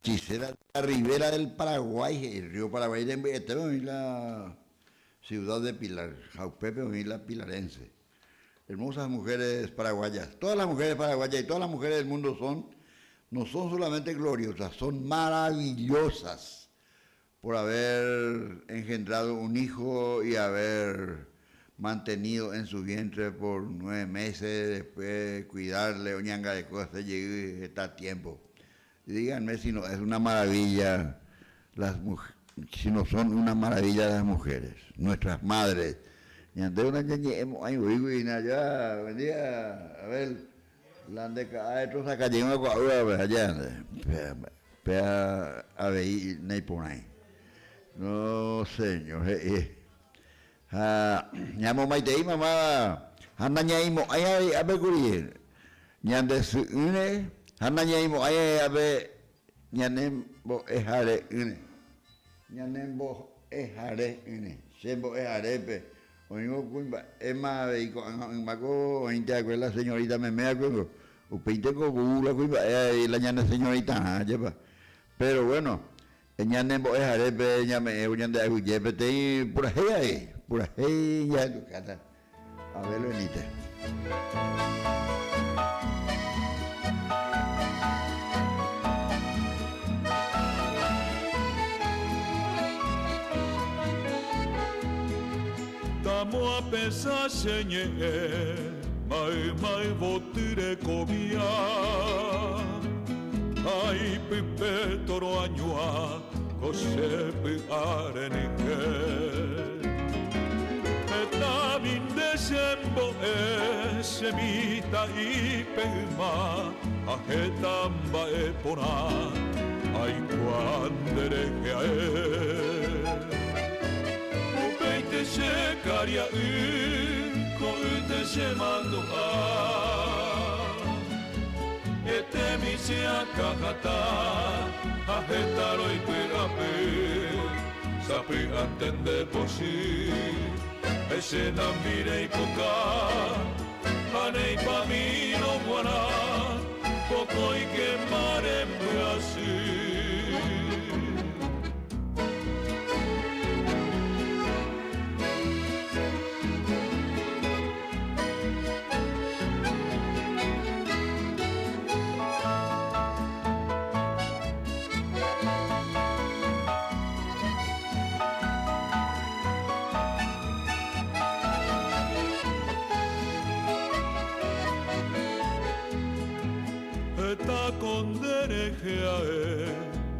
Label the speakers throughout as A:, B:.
A: Chisera, la ribera del Paraguay, el río Paraguay, de la ciudad de Pilar, Jaupepe, y la pilarense. Hermosas mujeres paraguayas. Todas las mujeres paraguayas y todas las mujeres del mundo no son solamente gloriosas, son maravillosas por haber engendrado un hijo y haber mantenido en su vientre por 9 meses, después cuidarle, oñanga de cosas, llegue está tiempo. Y díganme si no es una maravilla si no son una maravilla las mujeres, nuestras madres. Y ante una allá, vendía, a ver, la de estos acá llegó a Coahuila, allá, pea a ver, Neiponay. No, señor, ñamo maitei mamá, anda ñaimo, ay, a ver, curir, ñande su une, anda ñaimo, ay, a ver, ñanem bo ejare une, ñanem bo ejare une, sembo ejare pe. Oigo, cuimba, es más, en Maco, ointe, la señorita me acuerdo, upeinte con bula, cuimba, la ñana señorita, pero bueno, ñana en boes arepe, ñame, ñande aguyepe, te pura hey, ya tu cata, a verlo en ite.
B: Tamo a pensar señe, mai votire comia, ai pipe toro añua, cosepe arenike. Eta min desembo semita i pema, ajetamba epona, ai quandere che se caria con te se mando te mi se acajata ajetaro y perape sapri antende posi ese nambire y poca panei pa mi no guana poco y que mare así.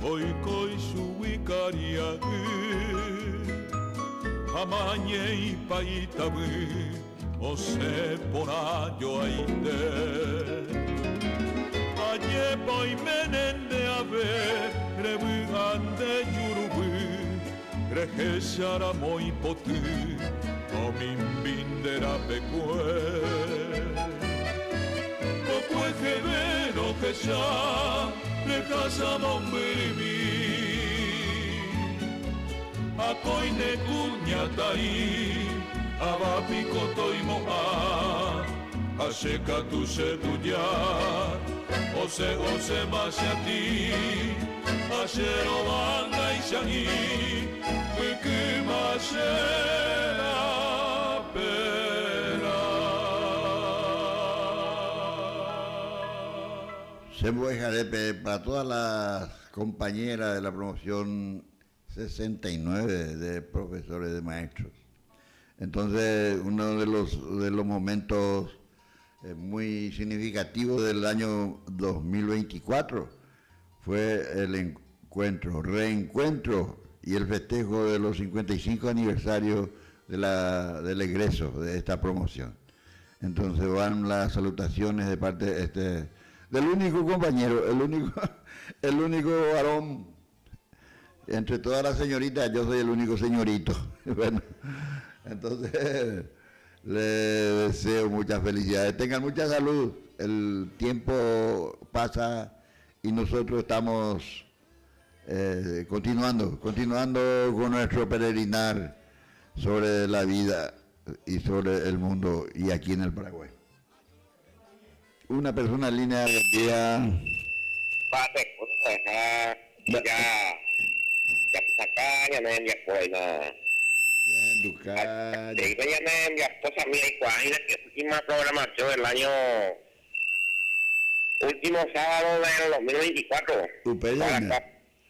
B: Hoy coi su vicaria amañe y paitabi o se porayo aite aye poi menende ave rebugande yurubi rejeshara moi poti o min bindera pecue o que vero que ya le casa mombirimi a coine cuñatai a vapico toimo a seca tu se tuya o se más a ti a cero banda y shani que más será pera.
A: Sembo Jarepe para todas las compañeras de la promoción 69 de profesores de maestros. Entonces, uno de los momentos muy significativos del año 2024 fue el reencuentro y el festejo de los 55 aniversarios del egreso de esta promoción. Entonces van las salutaciones de parte del único compañero, el único varón entre todas las señoritas. Yo soy el único señorito. Bueno, entonces le deseo muchas felicidades, tengan mucha salud. El tiempo pasa y nosotros estamos continuando con nuestro peregrinar sobre la vida y sobre el mundo y aquí en el Paraguay. Una persona en línea de día.
C: ya acá ya nem ya pues na
A: Ya en Ducal.
C: de ya nem ya pues a mí hay cuáles que última programación del año último sábado del 2024
A: Upeyaina.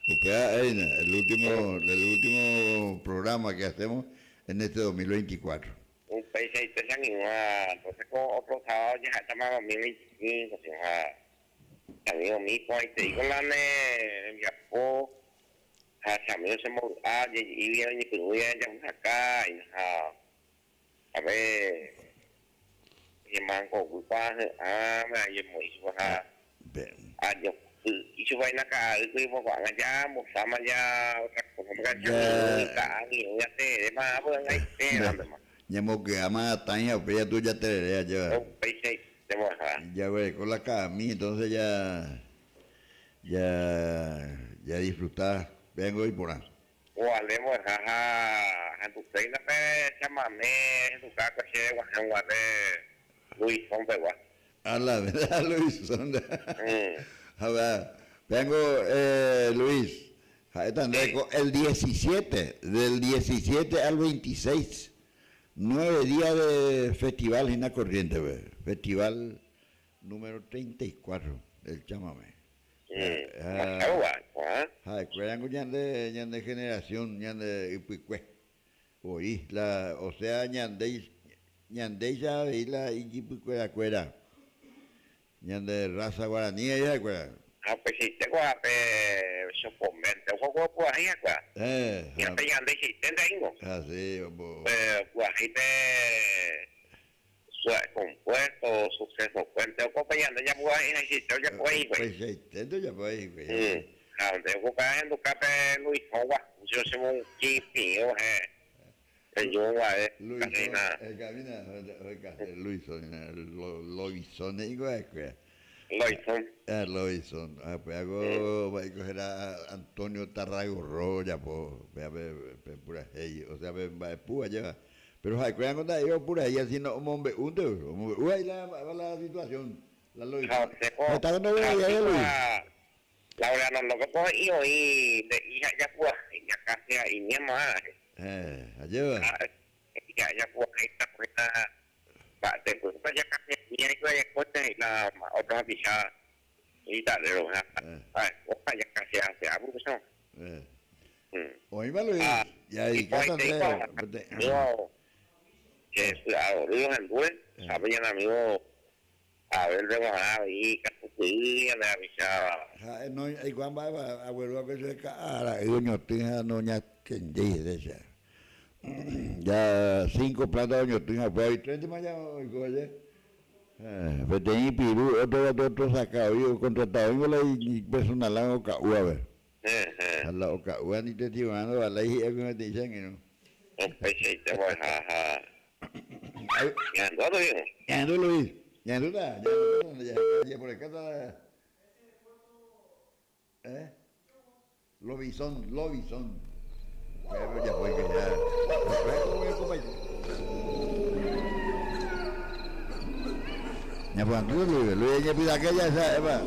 A: Upeyaina, el último programa que hacemos en este 2024.
C: un país ahí te han entonces con otro sábado ya estamos en 2025 si amigo mío ahí te digo la ne ya pues amigos se y vienen y pues ya vamos acá y a ver y manco culpa me hay muy yo y su vaina acá y pues cuando ya mozama ya otra cosa ya te demás pues ahí te
A: Ñamo que ama taña, pero ya tú ya te leas ya.
C: un país ahí te voy a
A: Ya güey, con la cami, entonces ya disfrutar. Vengo y por ahí.
C: o hablemos a tu reina pe chamame en tu casa che guajan guate Luis son pe gua
A: A la verdad, Luis, son de... A ver, vengo, Luis, el 17, del 17 al 26, 9 días de festival en la corriente, festival número 34 del chamame. Cuerango ñande generación, ñande Ipuicue. Oí, o sea, ñande ya y la Ipuicue la cuera. Ñande raza guaraní ya cuera.
C: pues si te guape supomento o pues ahí acá ya te ñande si te tengo
A: Así, vamos.
C: pues ahí te compuesto suceso cuento acompañando ya pues ahí si te ya pues ahí
A: Pues intento ya pues ahí, güey.
C: donde ocupa en tu café Luis Fogua yo soy un chipio yo
A: Luis, camina, Loison, igual, Loison, pues voy a coger a Antonio Tarrago Roya, pues, pura hey, o sea, pura lleva. Pero hay que contar yo pura ahí haciendo un hombre, ahí la situación, la Loison. Está dando ahí, Luis.
C: Laura no lo que puedo ir hoy de hija ya pues ya casi ahí mi mamá
A: Ayuda.
C: ya pues ahí está pues te pues ya casi mi hija ya corta y la otra pichada y tal de los ya casi hace abuso
A: Oye, Luis, ya y
C: yo que es ahora en Due sabían amigos a ver de bajar y casi de avisaba
A: no hay cuando va a volver a que se cara y doña Tinja no ya que dice esa ya 5 platos doña Tinja fue ahí 30 mañana oye pues tenía Pirú otro sacado yo contratado y personal la oca a ver a la oca ni te tivando a la hija que me dicen no
C: pues te voy a
A: ya no Luis ya por acá está Lobison. Pero ya puede que ya. Ya pues Luis ya pide aquella esa, Eva.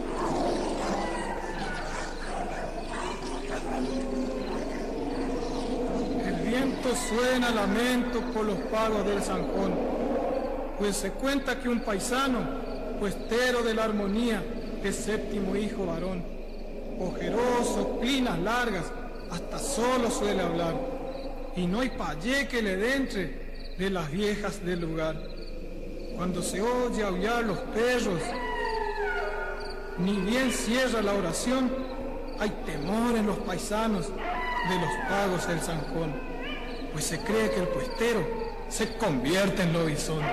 D: El viento suena lamento por los pagos del Sanjón, pues se cuenta que un paisano, puestero de la armonía, es séptimo hijo varón, ojeroso, clinas largas, hasta solo suele hablar, y no hay payé que le dentre de las viejas del lugar. Cuando se oye aullar los perros, ni bien cierra la oración, hay temor en los paisanos de los pagos del Sanjón, pues se cree que el puestero se convierte en lobizón.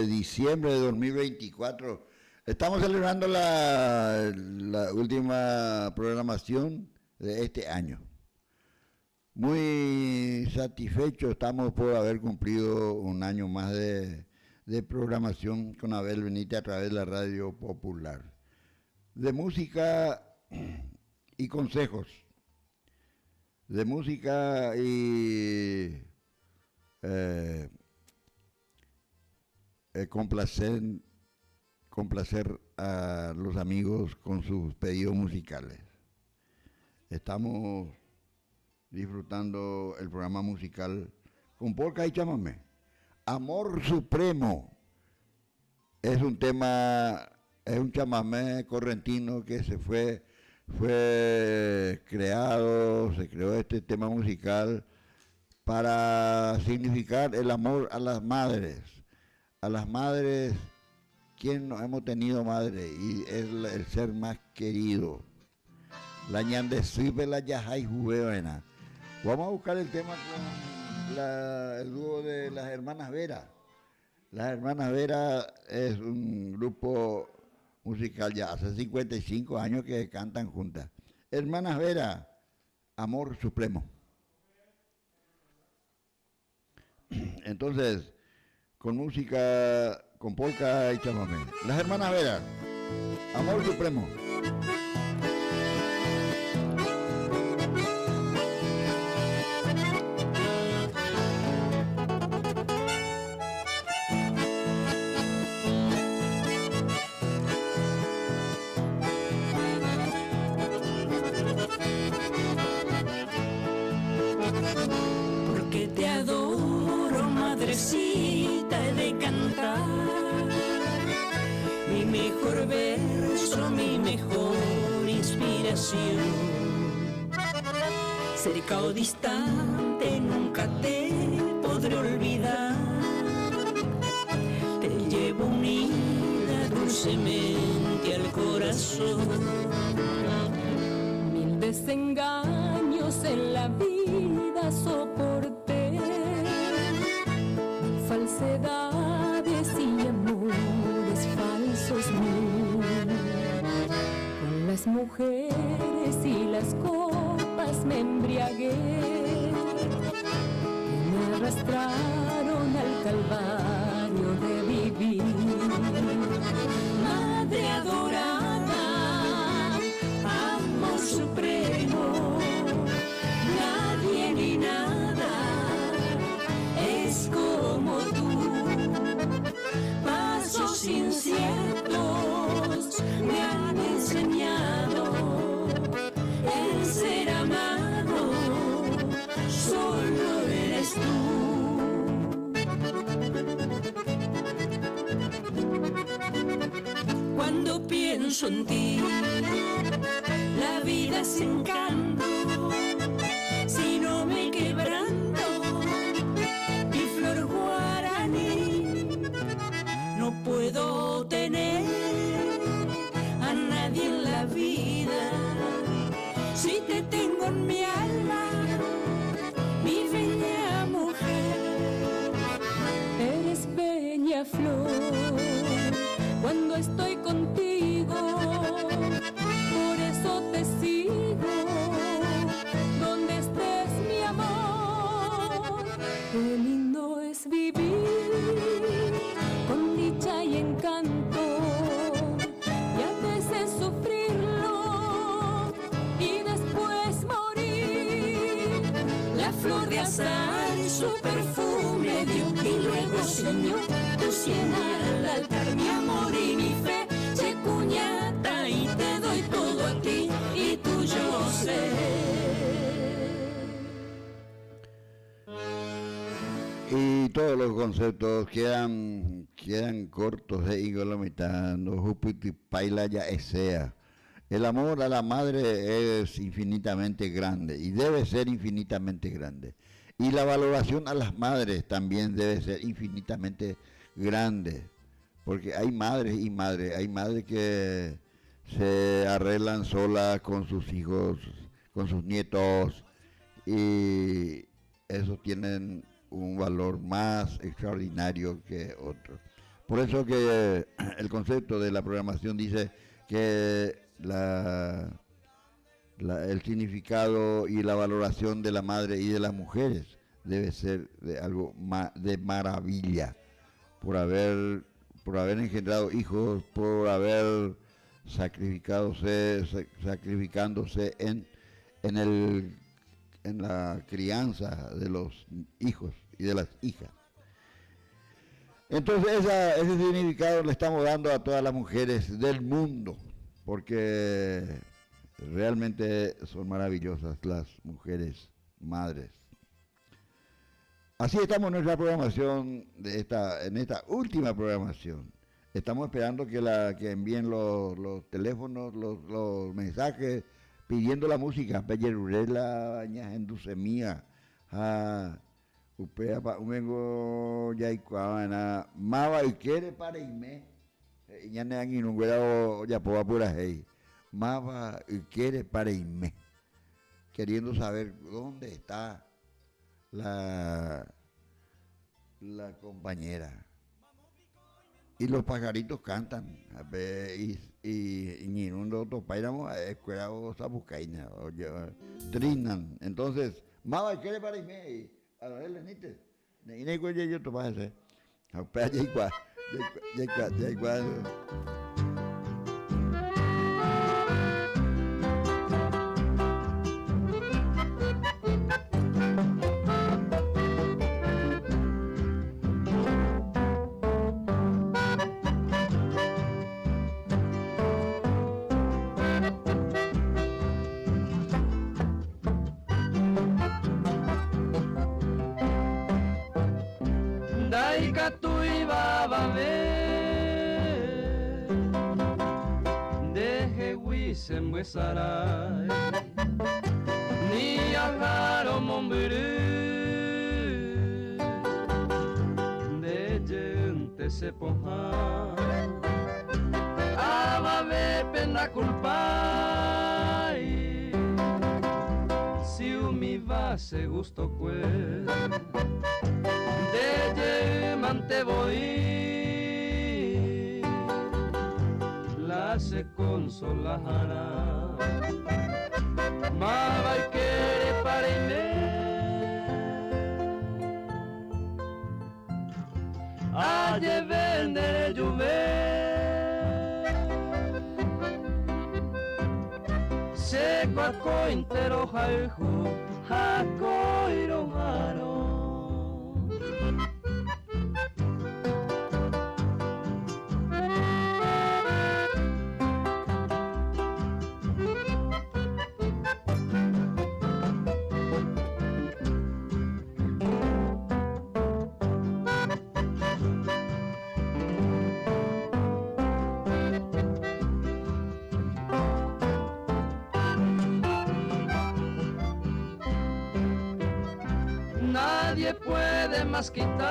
A: Diciembre de 2024. Estamos celebrando la última programación de este año. Muy satisfechos estamos por haber cumplido un año más de programación con Abel Benítez a través de la Radio Popular. De música y consejos. De música y complacer a los amigos con sus pedidos musicales. Estamos disfrutando el programa musical con polka y chamamé. Amor Supremo es un tema, es un chamamé correntino que se creó este tema musical para significar el amor a las madres. A las madres, quien no hemos tenido madre y es el ser más querido. La ñande sirve la yajay jugueona. Vamos a buscar el tema con el dúo de las Hermanas Vera. Las Hermanas Vera es un grupo musical ya hace 55 años que cantan juntas. Hermanas Vera, Amor Supremo. Entonces, con música, con polka y chamamé. Las Hermanas Vera, Amor Supremo.
E: Porque te adoro, madrecita, he de cantar mi mejor verso, mi mejor inspiración. Cerca o distante nunca te podré olvidar. Te llevo unida dulcemente al corazón. Mil desengaños en la vida soporté, falsedades y amores falsos mil. Con las mujeres y las copas me embriagué, y me arrastraron al calvario de vivir. Madre adorada, amor supremo, nadie ni nada es como tú. pienso en ti. La vida es encanto, si no me quebranto, mi flor guaraní. No puedo tener a nadie en la vida, si te tengo en mi alma, mi bella mujer. Eres bella flor cuando estoy contigo, por eso te sigo, donde estés mi amor. Qué lindo es vivir con dicha y encanto, y a veces sufrirlo y después morir. La flor de azahar su perfume dio y luego Señor tu cienar al altar, mi amor y mi fe, Checuñata, y te doy todo a ti y tuyo sé.
A: Y todos los conceptos quedan cortos de Igolomitano, Jupiti Paila ya esea. El amor a la madre es infinitamente grande y debe ser infinitamente grande. Y la valoración a las madres también debe ser infinitamente grande. Porque hay madres y madres. Hay madres que se arreglan solas con sus hijos, con sus nietos, y esos tienen un valor más extraordinario que otros. Por eso que el concepto de la programación dice que el significado y la valoración de la madre y de las mujeres debe ser de algo de maravilla, por haber engendrado hijos, por haber sacrificándose en la crianza de los hijos y de las hijas. Entonces ese significado le estamos dando a todas las mujeres del mundo, porque realmente son maravillosas las mujeres madres. Así estamos en nuestra programación en esta última programación. Estamos esperando que envíen los teléfonos, los mensajes pidiendo la música. Pellerurela, Ñajendusemía, Upea pa umengo yaikuana, Mava y quiere para irme. Ñane anginunguera ya poa pura hey. Mava y quiere para irme. Queriendo saber dónde está la compañera. Y los pajaritos cantan, y ni un otro paíramos escuela o sabucaina, trinan. Entonces, Mava y quiere para irme. A ver, Lenite, ni yo te vas a hacer. Ya igual.
F: Sarai ni agaro mombere de gente se ponja abave pena culpa si mi va se gusto que de mante voy la se consolará. Mava y quiere para irme a vender llover seco a cointero jaijo a coiro jaro. nadie puede más quitar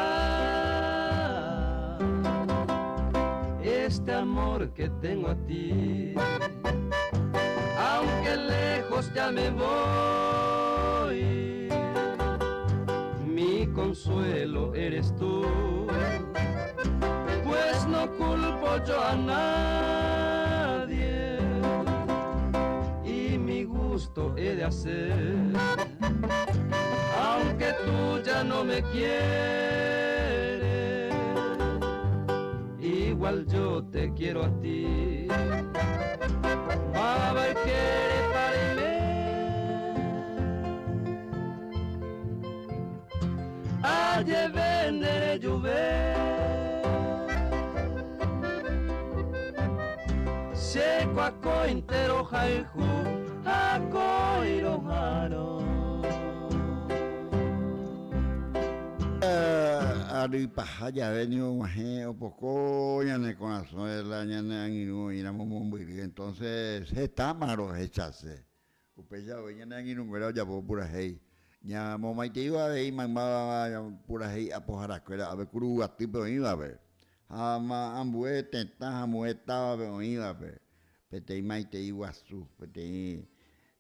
F: este amor que tengo a ti. Aunque lejos ya me voy, mi consuelo eres tú, pues no culpo yo a nadie y mi gusto he de hacer. Aunque tú ya no me quieres, igual yo te quiero a ti. A ver qué parime, ayer vendré llover, seco a cointero jaijú, a coirojaro.
A: Aripaja ya venido un poco ya ne corazón de la ñana y na muy entonces está malo echarse upeya veñana y no era ya por pura hey ya momaite iba a ver mamá pura hey a pojarasquera a ver curu a tipo iba a ver ama ambuete ta amueta iba a ver pete maite iguazu pete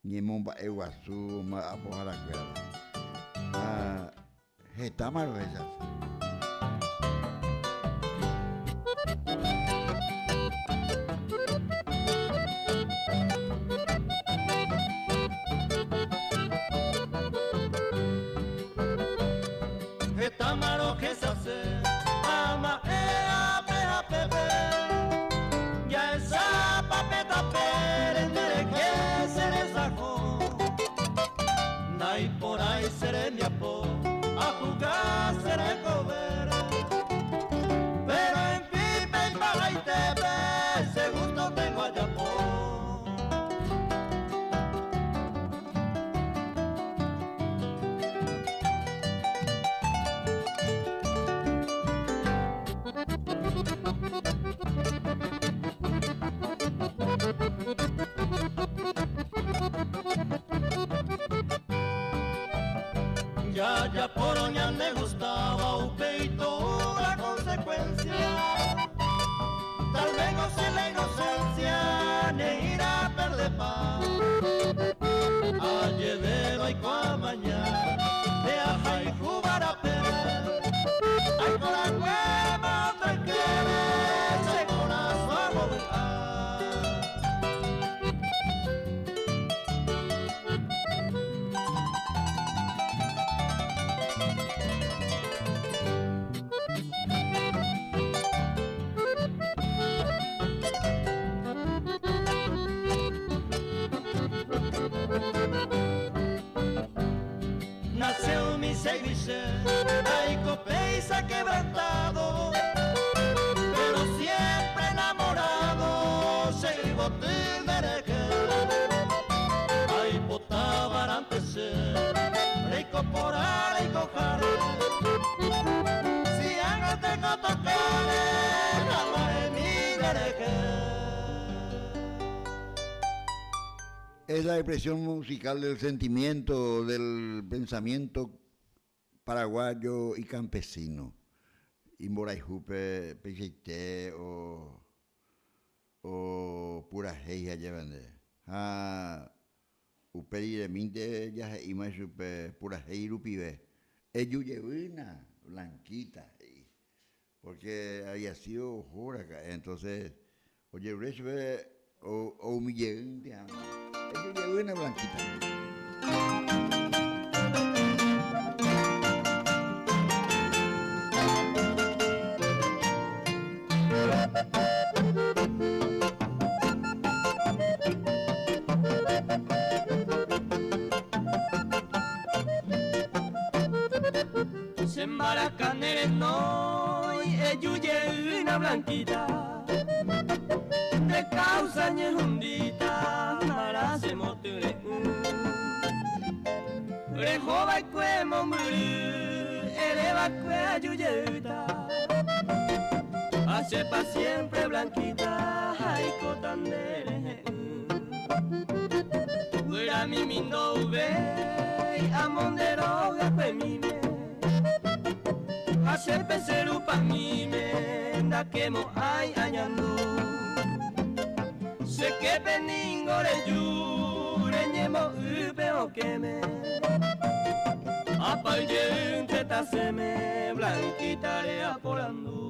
A: ni momba iguazu a pojarasquera está malo echarse.
F: Está malo que se hace, ama ea peja pepe, ya esa papeta perendere que se les sacó, nay por ahí seré mi apo, a jugar seré comer, pero en pipe y para y tepe, ese gusto tengo allá por. Ya por oña me gustaba un peito la consecuencia. Tal vez no sé la inocencia, ni ir a perder paz. Ayer de hoy con mañana, de aja y jugar a perder. Ay, con la nueva te quieres, se con la suave del ar. Nació mi seguiche, ay copeiza quebrantado, pero siempre enamorado, se botín dereje, ay potaban antes, rico por ara y cojar, si no tengo tocar, jamás mi dereje.
A: Es la expresión musical del sentimiento, del pensamiento paraguayo y campesino. Imboraijupe, Pecheite o Purajeja llevande. Uperi de minte ya se ima supe Purajei rupibe. Eyuyevina, blanquita. Porque había sido jura acá. Entonces, oye, Rechbe o mi llegante. Ella llegó una blanquita.
F: Se embaracan eres no y ella una blanquita. De causa ñejundita para se moture Rejoba y cuemo muri eleva cue ayuyeta hace pa siempre blanquita jaico tandere Ura mi mindo ve amondero gapemine Hace pensar upamime da que mo ay añando. Se que peningo le jure ñemo ube o queme. Apayente taseme blanquita le apolando.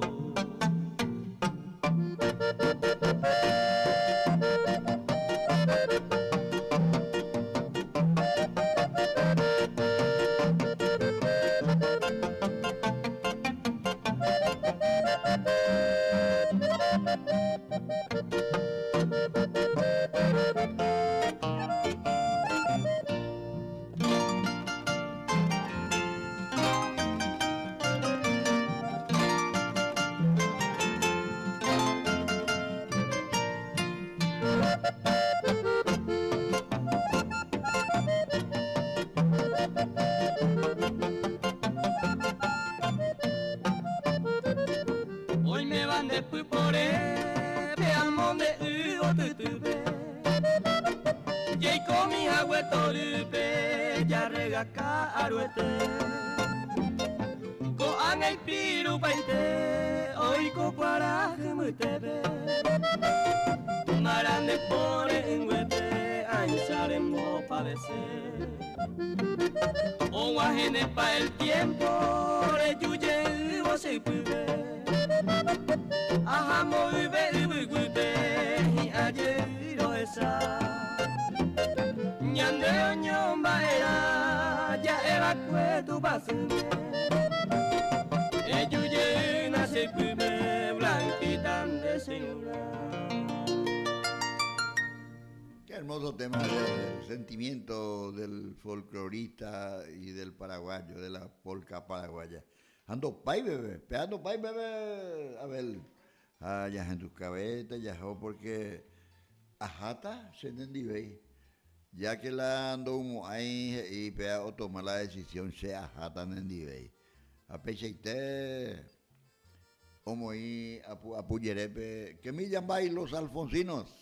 F: Hoy me van de pupore, veamos de uo tutube. Jay comi agua tolupe, ya rega caruete. Ko angel piru paite, hoy ko para mutebe. Maran de pone en huete, ansaren mo pavese. O guajene pa el tiempo, le yuye o se pude. Aha mo ube ube ube, hi aye lo esa. Nyande onyomba era, ya evacue tu basune. Yuye na se pude, blanquita de señora.
A: Qué hermoso tema del sentimiento del folclorista y del paraguayo, de la polca paraguaya. Ando pay bebé, peando pay bebé, a ver, ya en tus cabezas, ya porque ajata se entendive, ya que la ando un ahí y pea o toma la decisión se ajata entendive. A pecheite, como ahí a puyerepe, que me llamáis los alfonsinos.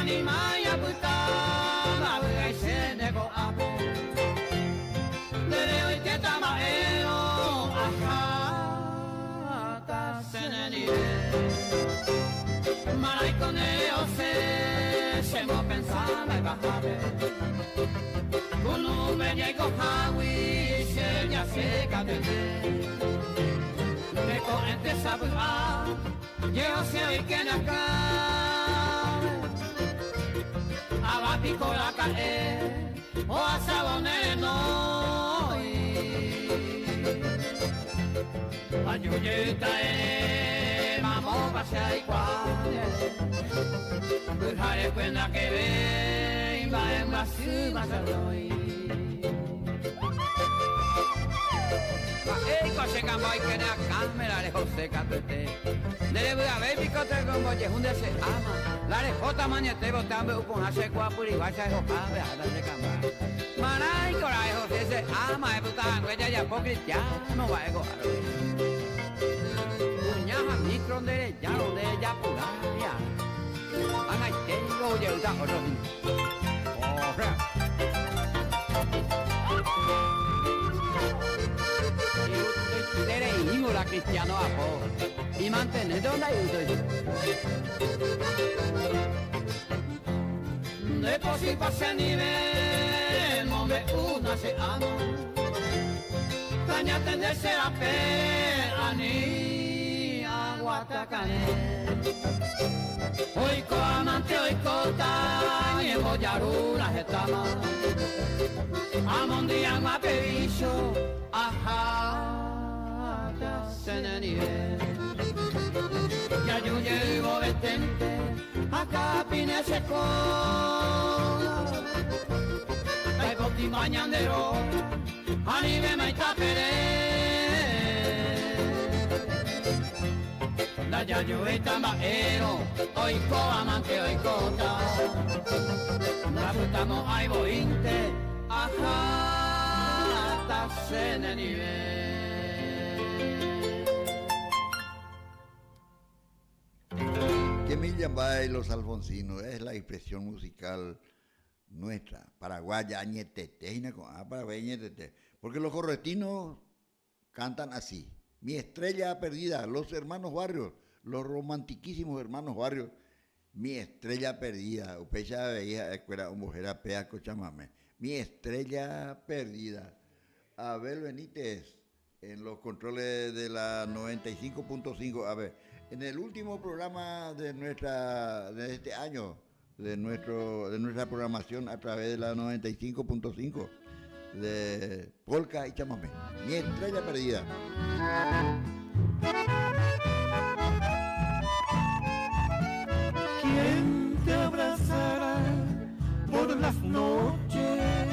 F: Ni maya puta, ma voy se nego apo. Dere hoy que tamaero, ajá, ta seneni. Maray con ellos se mo pensaba y bajaba. Kunu venye ko hawi, se ya se cadete. Me corrente sabra, yo sé que na acá. Abati con la cae o a sabonere noi ayuyita mamo pasea iguale Burjare cuenta que ven va en basu basaroi Ei coche camboy que na cámara le José Catete Dere voy a ver picote con boye hunde se ama La rejota mañete botando upon hace guapuri guacha es hojabe a darle camba Maray coray José se ama e putan huella ya po cristiano va ego Uñaja micron dere ya donde ya puraria Ana tengo oye uta oro Ora Dere ingo la cristiano a po Y mantener donde ayudo yo De por si pase nivel Mombe una se ama Caña tenderse la fe Ani aguatacane Hoy co amante hoy cota Y boyaruna jetama Amondian ma peviso Ajá Ya yo llevo detente acá pine seco Dai botti mañandero anime mai tapere ya yo estamaero, oiko amante oikota. Raputamo aibo inte, ajá, tasene nivel.
A: Que Millambay y los alfonsinos es la expresión musical nuestra, paraguaya, ñeteteina, paraguaya, ñetete. Porque los corretinos cantan así. Mi estrella perdida, los hermanos Barrios, los romantiquísimos hermanos Barrios. Mi estrella perdida, upecha veía escuela mujer pea cochamame. Mi estrella perdida. Abel Benítez en los controles de la 95.5. A ver, en el último programa de este año, de nuestra programación a través de la 95.5 de Polka y Chamamé. Mi estrella perdida.
B: ¿Quién te abrazará por las noches?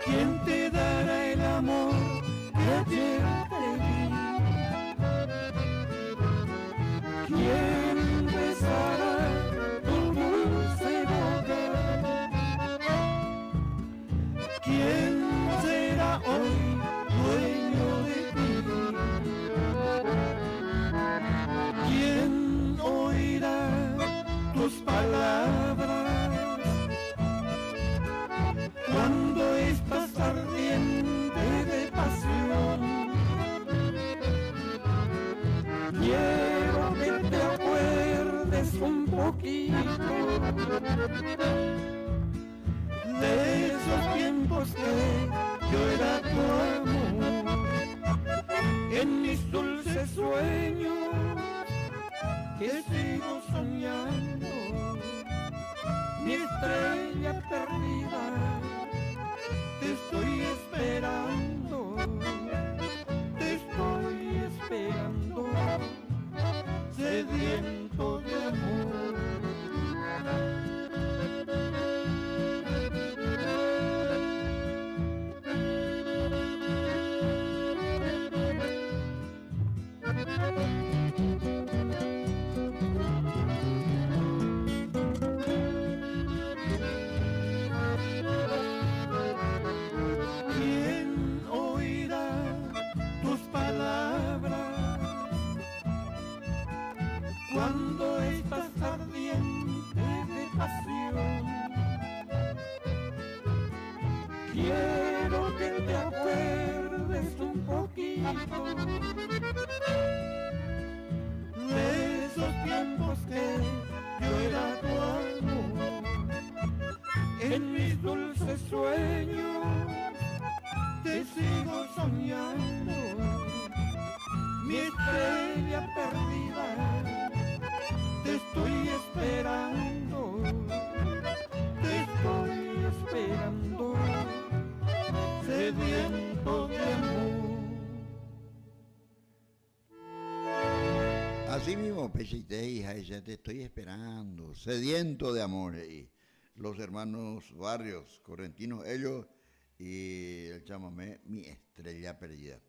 B: ¿Quién te dará el amor que ayer te di? ¿Quién besará tu dulce boca? ¿Quién será hoy dueño de ti? ¿Quién oirá tus palabras cuando estás ardiente de pasión? Quiero que te acuerdes un poquito de esos tiempos que yo era tu amor. En mis dulces sueños que sigo soñando, mi estrella perdida, te estoy esperando, sediento de amor. ¿Quién oirá tus palabras cuando estás ardiente de pasión? Quiero que te acuerdes un poquito de esos tiempos que yo era tu amor. En mis dulces sueños te sigo soñando, mi estrella perdida, te estoy esperando, sediento de amor.
A: Así mismo, Pechite, hija, ya te estoy esperando, sediento de amor. Y los hermanos Barrios, correntinos, ellos, y el chamamé, mi estrella perdida.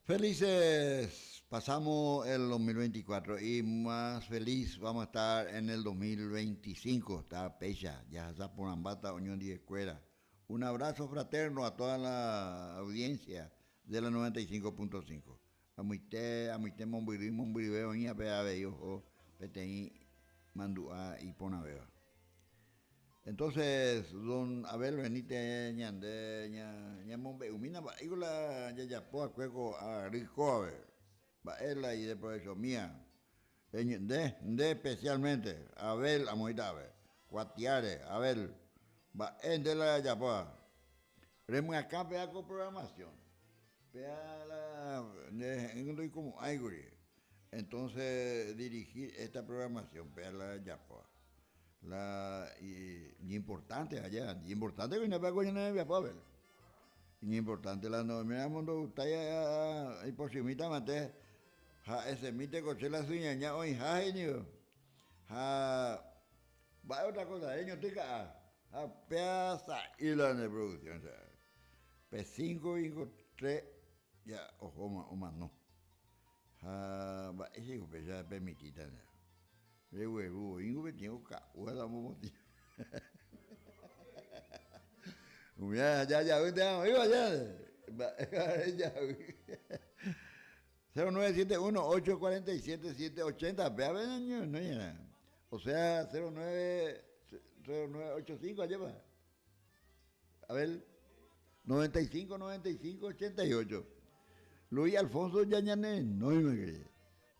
A: Felices, pasamos el 2024 y más feliz vamos a estar en el 2025. Está Pecha, ya está por Ambata, Unión de Escuela. Un abrazo fraterno a toda la audiencia de la 95.5. Amuité, Mombuiribeo, Ña Peabeyo, Peteí, Mandúa y Ponabeo. Entonces, don Abel Benítez Ñande, Ñamombe, Umina, Igula, Yayapoa, Cueco, a Rico, Baela y de profesor mía, de especialmente, Abel Amoitabe, Cuatiare, Abel, de la Yayapoa, Remo acá pea con programación, pea la, de como Aiguri, entonces dirigir esta programación, pea la Yayapoa. Y importante allá, y importante que no va a coger a Pavel. Y importante la no, mira, mundo talla y posibilmente, ese mite coche la suya, ya hoy, genio. Va otra cosa, ellos tica, pedaza y la de producción, P5 y 3, ya, ojo, o más no. ese pues ya permitita. Le huevo, ingo que tengo cahuela momoti. Ya, iba ya. 0971-847-780, vea, no ya. O sea, 0985, allá va. A ver, 95-95-88. Luis Alfonso Yañané, no me cree.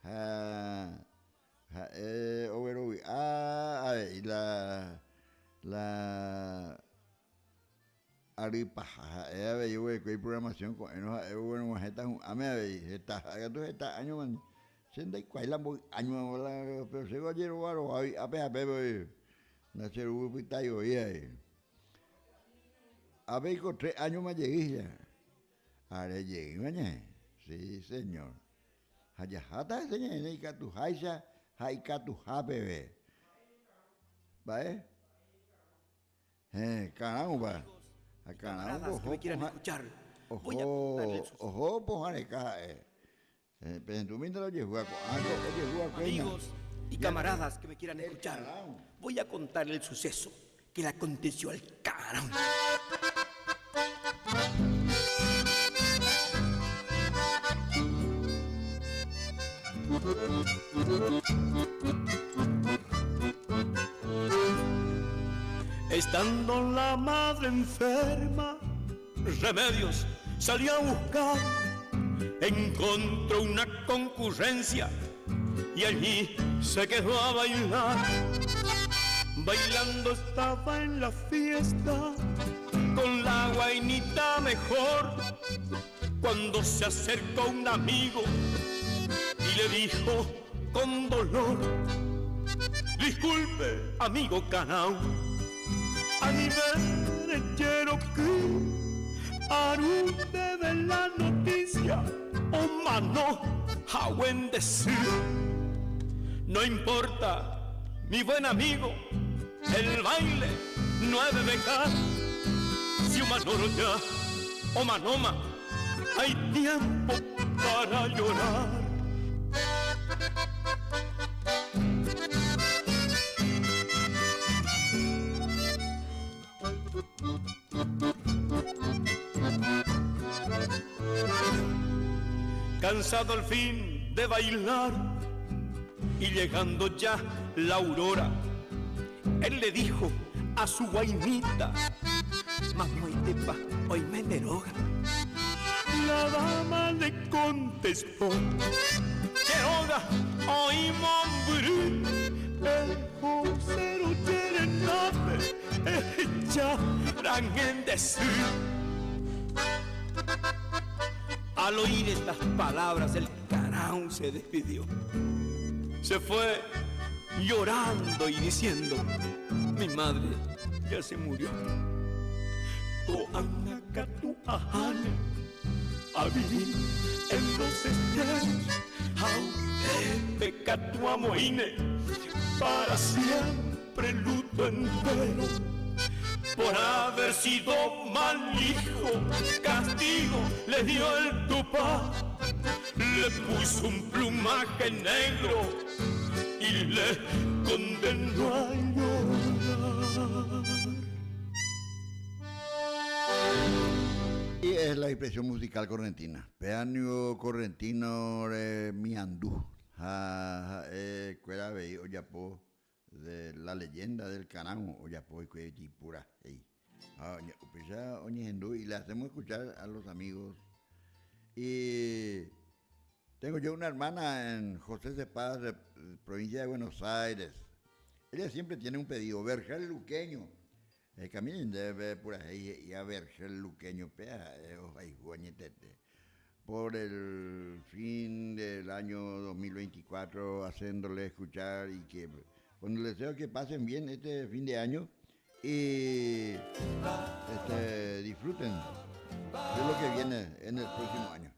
A: A ver, y la Aripaja, yo voy a programación con bueno, esta año man, senda y cuaila año pero se va a llevar a ver, na ser upita yo a ver con 3 años más llegué ya. Ahora llegué mañana, sí señor. Hayajata señor, y catu haisha, haikatu bebé. ¿Vale? Caramba.
G: Camaradas que me quieran escuchar, voy a contarles amigos y camaradas que me quieran escuchar, voy a contarle el suceso que le aconteció al Carão.
B: Estando la madre enferma, Remedios salió a buscar. Encontró una concurrencia y allí se quedó a bailar. Bailando estaba en la fiesta con la guainita mejor, cuando se acercó un amigo y le dijo con dolor: disculpe, amigo Carão, a nivel Cherokee, Arunde de la noticia, o mano, buen decir. No importa, mi buen amigo, el baile no ha de dejar. Si o manoro ya, o manoma, hay tiempo para llorar. Cansado al fin de bailar y llegando ya la aurora, él le dijo a su guainita: mamoitepa, hoy me deroga. La dama le contestó: Quiroga, hoy mombrú, el josero yerenape, ella rangen decir. Al oír estas palabras, el Carão se despidió. Se fue llorando y diciendo: mi madre ya se murió. Toanacatu ajane, a vivir en los esteros, Aupecatu amoine, para siempre luto entero. Por haber sido mal hijo, castigo le dio el Tupá. Le puso un plumaje negro y le condenó a llorar.
A: Y es la expresión musical correntina. Peanio correntino miandú. Cuera veí oyapo de la leyenda del Carão, oyapo y cuechipura. Pues ya oñendo y le hacemos escuchar a los amigos. Y tengo yo una hermana en José de Paz, provincia de Buenos Aires. Ella siempre tiene un pedido: vergel luqueño. Caminen de ver por ahí y a vergel luqueño, por el fin del año 2024, haciéndole escuchar y que, bueno, les deseo que pasen bien este fin de año y disfruten de lo que viene en el próximo año.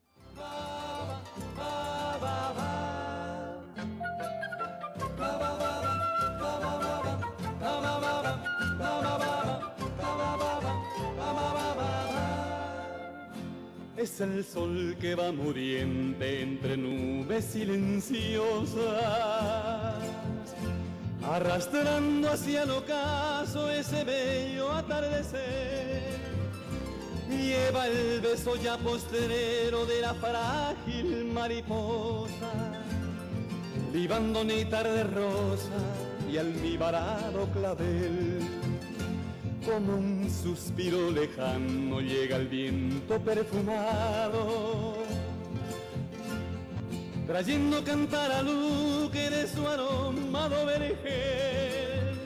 H: Es el sol que va muriente entre nubes silenciosas, arrastrando hacia el ocaso ese bello atardecer. Lleva el beso ya postrero de la frágil mariposa, libando néctar de rosa y almibarado clavel. Como un suspiro lejano llega el viento perfumado, trayendo cantar a Luque de su aromado vergel.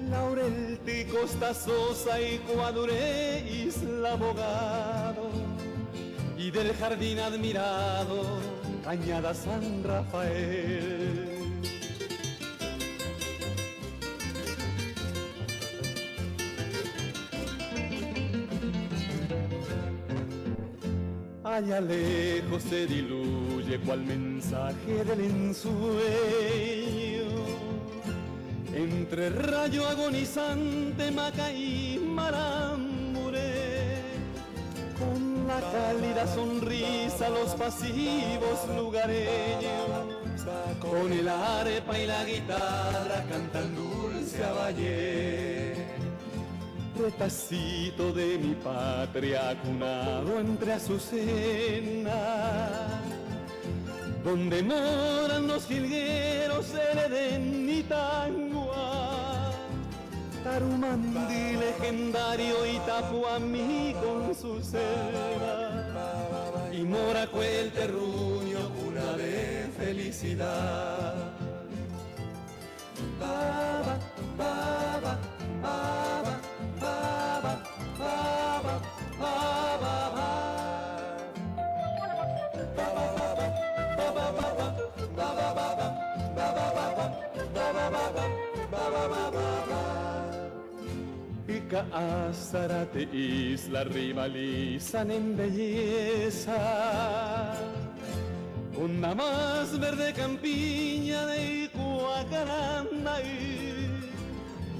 H: Laurel, Costa Sosa y Cuaduré, Isla Abogado, y del jardín admirado, Cañada San Rafael. Allá lejos se diluye cual mensaje del ensueño, entre rayo agonizante, Maca y Maramburé. Con la cálida sonrisa los pasivos lugareños, con el arpa y la guitarra cantan dulce a valle. Retacito de mi patria acunado entre azucenas, donde moran los jilgueros, el Edén y Tangua, Tarumandí legendario y Tapuamí con su selva, y Moracuel terruño, cuna de felicidad. Baba, baba, baba, baba, baba, baba, Ica, Azarate, Isla rivalizan en belleza, con la más verde campiña de Icuacaranaí,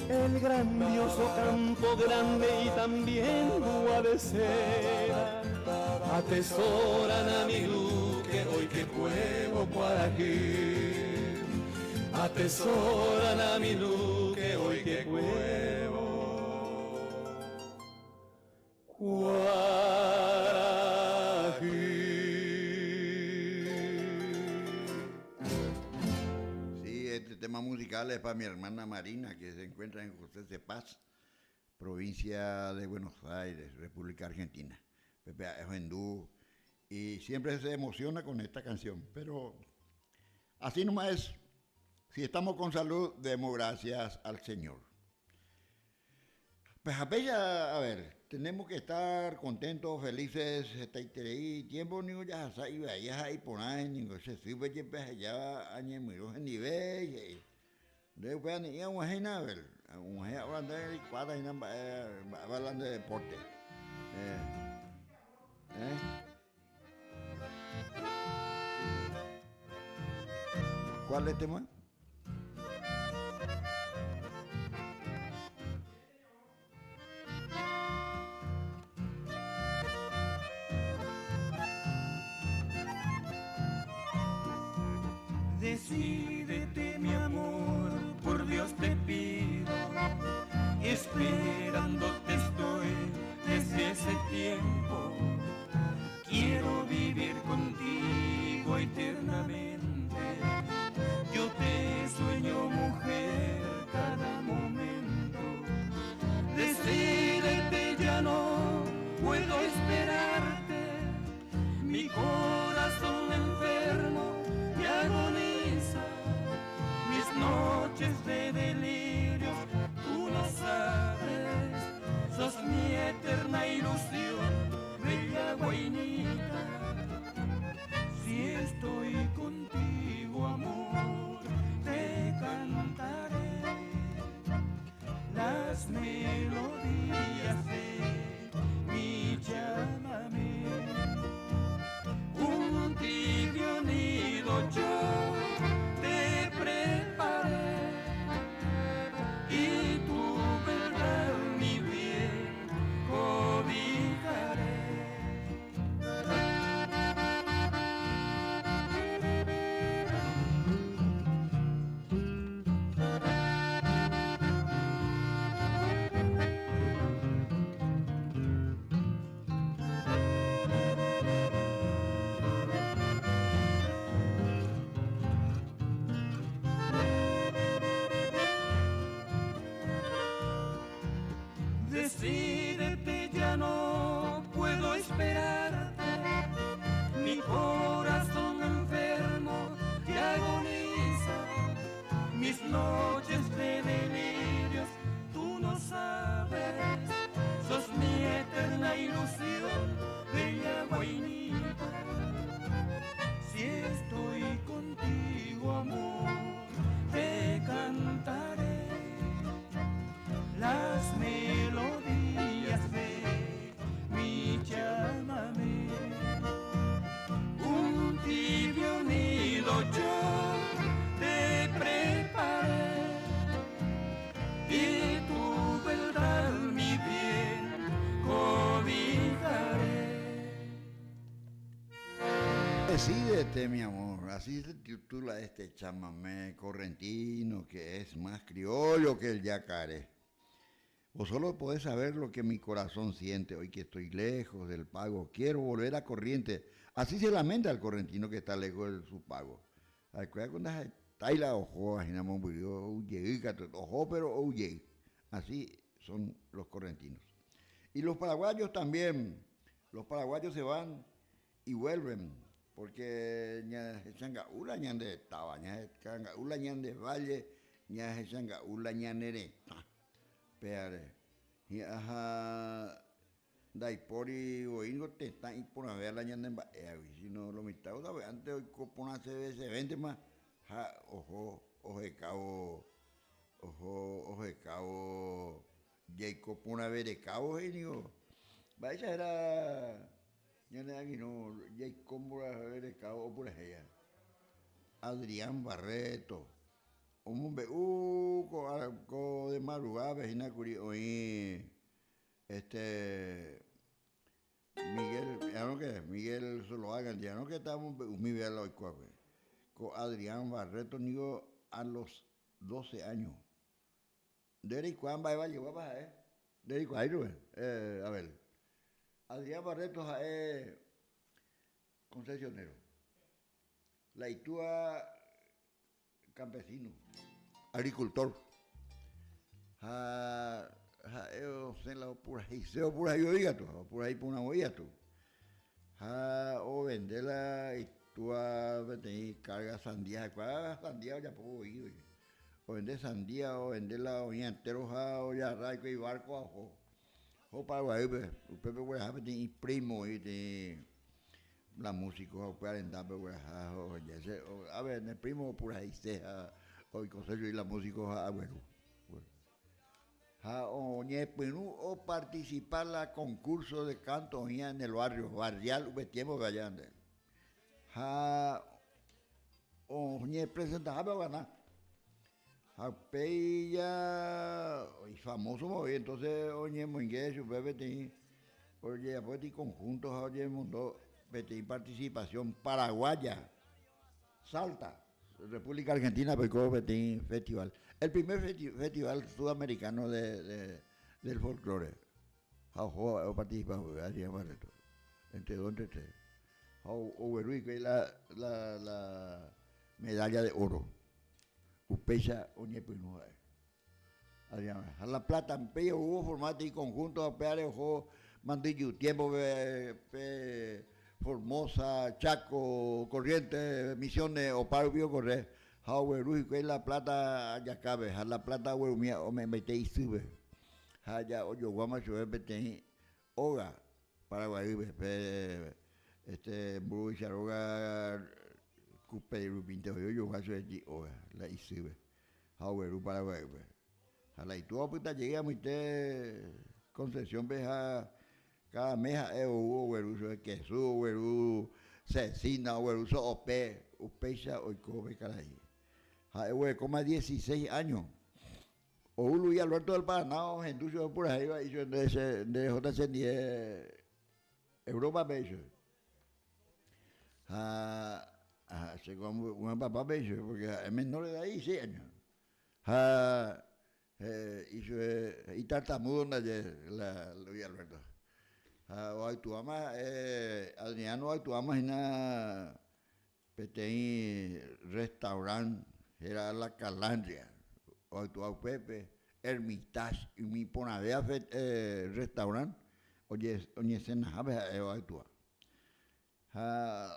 H: el grandioso Campo Grande y también Guadalcera. Atesoran a mi Luque hoy que puedo por aquí. Atesoran a mi Luque hoy que puedo.
A: Sí, este tema musical es para mi hermana Marina, que se encuentra en José de Paz, provincia de Buenos Aires, República Argentina. Pepe es hindú y siempre se emociona con esta canción, pero así nomás es. Si estamos con salud, demos gracias al Señor. Pues a ver, tenemos que estar contentos, felices, y tiempo ni ya sai ya hay por ahí ni se sube que pues ya añe muy los niveles. De pues ni un ajena ver, un ajena hablando de cuadra y hablando de deporte. ¿Cuál es el tema?
B: Decídete, mi amor, por Dios te pido, esperándote estoy desde ese tiempo. Quiero vivir contigo eternamente. Yo te sueño, mujer, cada momento. Decídete, ya no puedo esperarte. Mi corazón enfermo y agoniza. Mis noches de delirio, tú lo sabes. Sos mi eterna ilusión, bella guainita. Si estoy contigo, amor, te cantaré las melodías de mi llámame. Un tibio nido yo te preparé y tu verdad, mi bien, cobijaré.
F: Decídete, ya no puedo esperarte. Mi corazón enfermo que agoniza, mis noches de delirios, tú no sabes. Sos mi eterna ilusión, bella guainita. Si estoy contigo, amor, te cantaré las melodías de mi chamamé. Un tibio nido yo te preparé y tu verdad, mi bien, cobijaré.
A: Decídete, mi amor, así se titula este chamamé correntino que es más criollo que el yacaré. Vos solo podés saber lo que mi corazón siente hoy que estoy lejos del pago. Quiero volver a Corriente. Así se lamenta el correntino que está lejos de su pago. Acuérdate cuando está la ojo, ojo, pero oye. Así son los correntinos. Y los paraguayos también. Los paraguayos se van y vuelven. Porque ña changaula ñande estaba, ña changaula ñande valle, ña changaula ñanereta. Peare. Y ajá. Daipori oingo te está y por haber la ñande si no lo mitad otra antes hoy copona se vende más. Ja, ojo cabo Jacob una vez de cabo genio. Vaya era ñande aquí no Jacob por haber de cabo por allá. Adrián Barreto. Un co de madrugada vecina curi hoy Miguel, ya no que Miguel Zuluaga, ya no que estamos Miguel hoy con Adrián Barreto nigo a los 12 años. Desde cuándo va a llevar desde cuándo a ver. Adrián Barreto es concesionero. La Itúa campesino, agricultor. Por ahí oiga tú, por ahí por una oiga tú. O venderla y tú carga sandía, sandía ya puedo oír. O vender sandía, o venderla o entero, o ya raico y barco, o Paraguay, usted puede dejar y primo y la música, o puede andar, a ver, el primo por ahí sea, o el consejo y la música, bueno. O participar en el concurso de canto en el barrial, tiempo allá. O presentaba ganar. Peya y famoso entonces oye monguecho bebé oye después de conjuntos oye mundo beti participación paraguaya Salta República Argentina pecó beti festival el primer festival sudamericano del folclore ha participado entre dos entre tres que es la medalla de oro Upecha Oñepuino. A la plata, en hubo formato y conjunto a pear ojo, Mandillo, tiempo, Formosa, Chaco, Corrientes, Misiones, Oparbio, Corre, Hauerui, que la plata ya cabe, a la plata huerumia, o me mete y sube. Haya, oyo, guama, yo vete, Oga, Paraguay, Bru, Charoga, Cupe y Rupinte, yo gaso de Oga, la Isibe, Haueru, Paraguay, a la Itúa, puta, llegué a mi concesión, veja, cada mes hubo hueruso, queso, hueru, cecina, hueruso, ope, upecha, oicobe, caray. Como 16 años. O Luis Alberto del Paraná, Gentucio por ahí, y yo de JC10, Europa, beso. Según un papá, beso, porque es menor de ahí, 6 años. Y tartamudo, Luis Alberto. Tuama, Adriano Tuama es una pequeña restaurante, era la Calandria, Tuama Pepe, Hermitage y mi ponadea restaurante oye cena actúa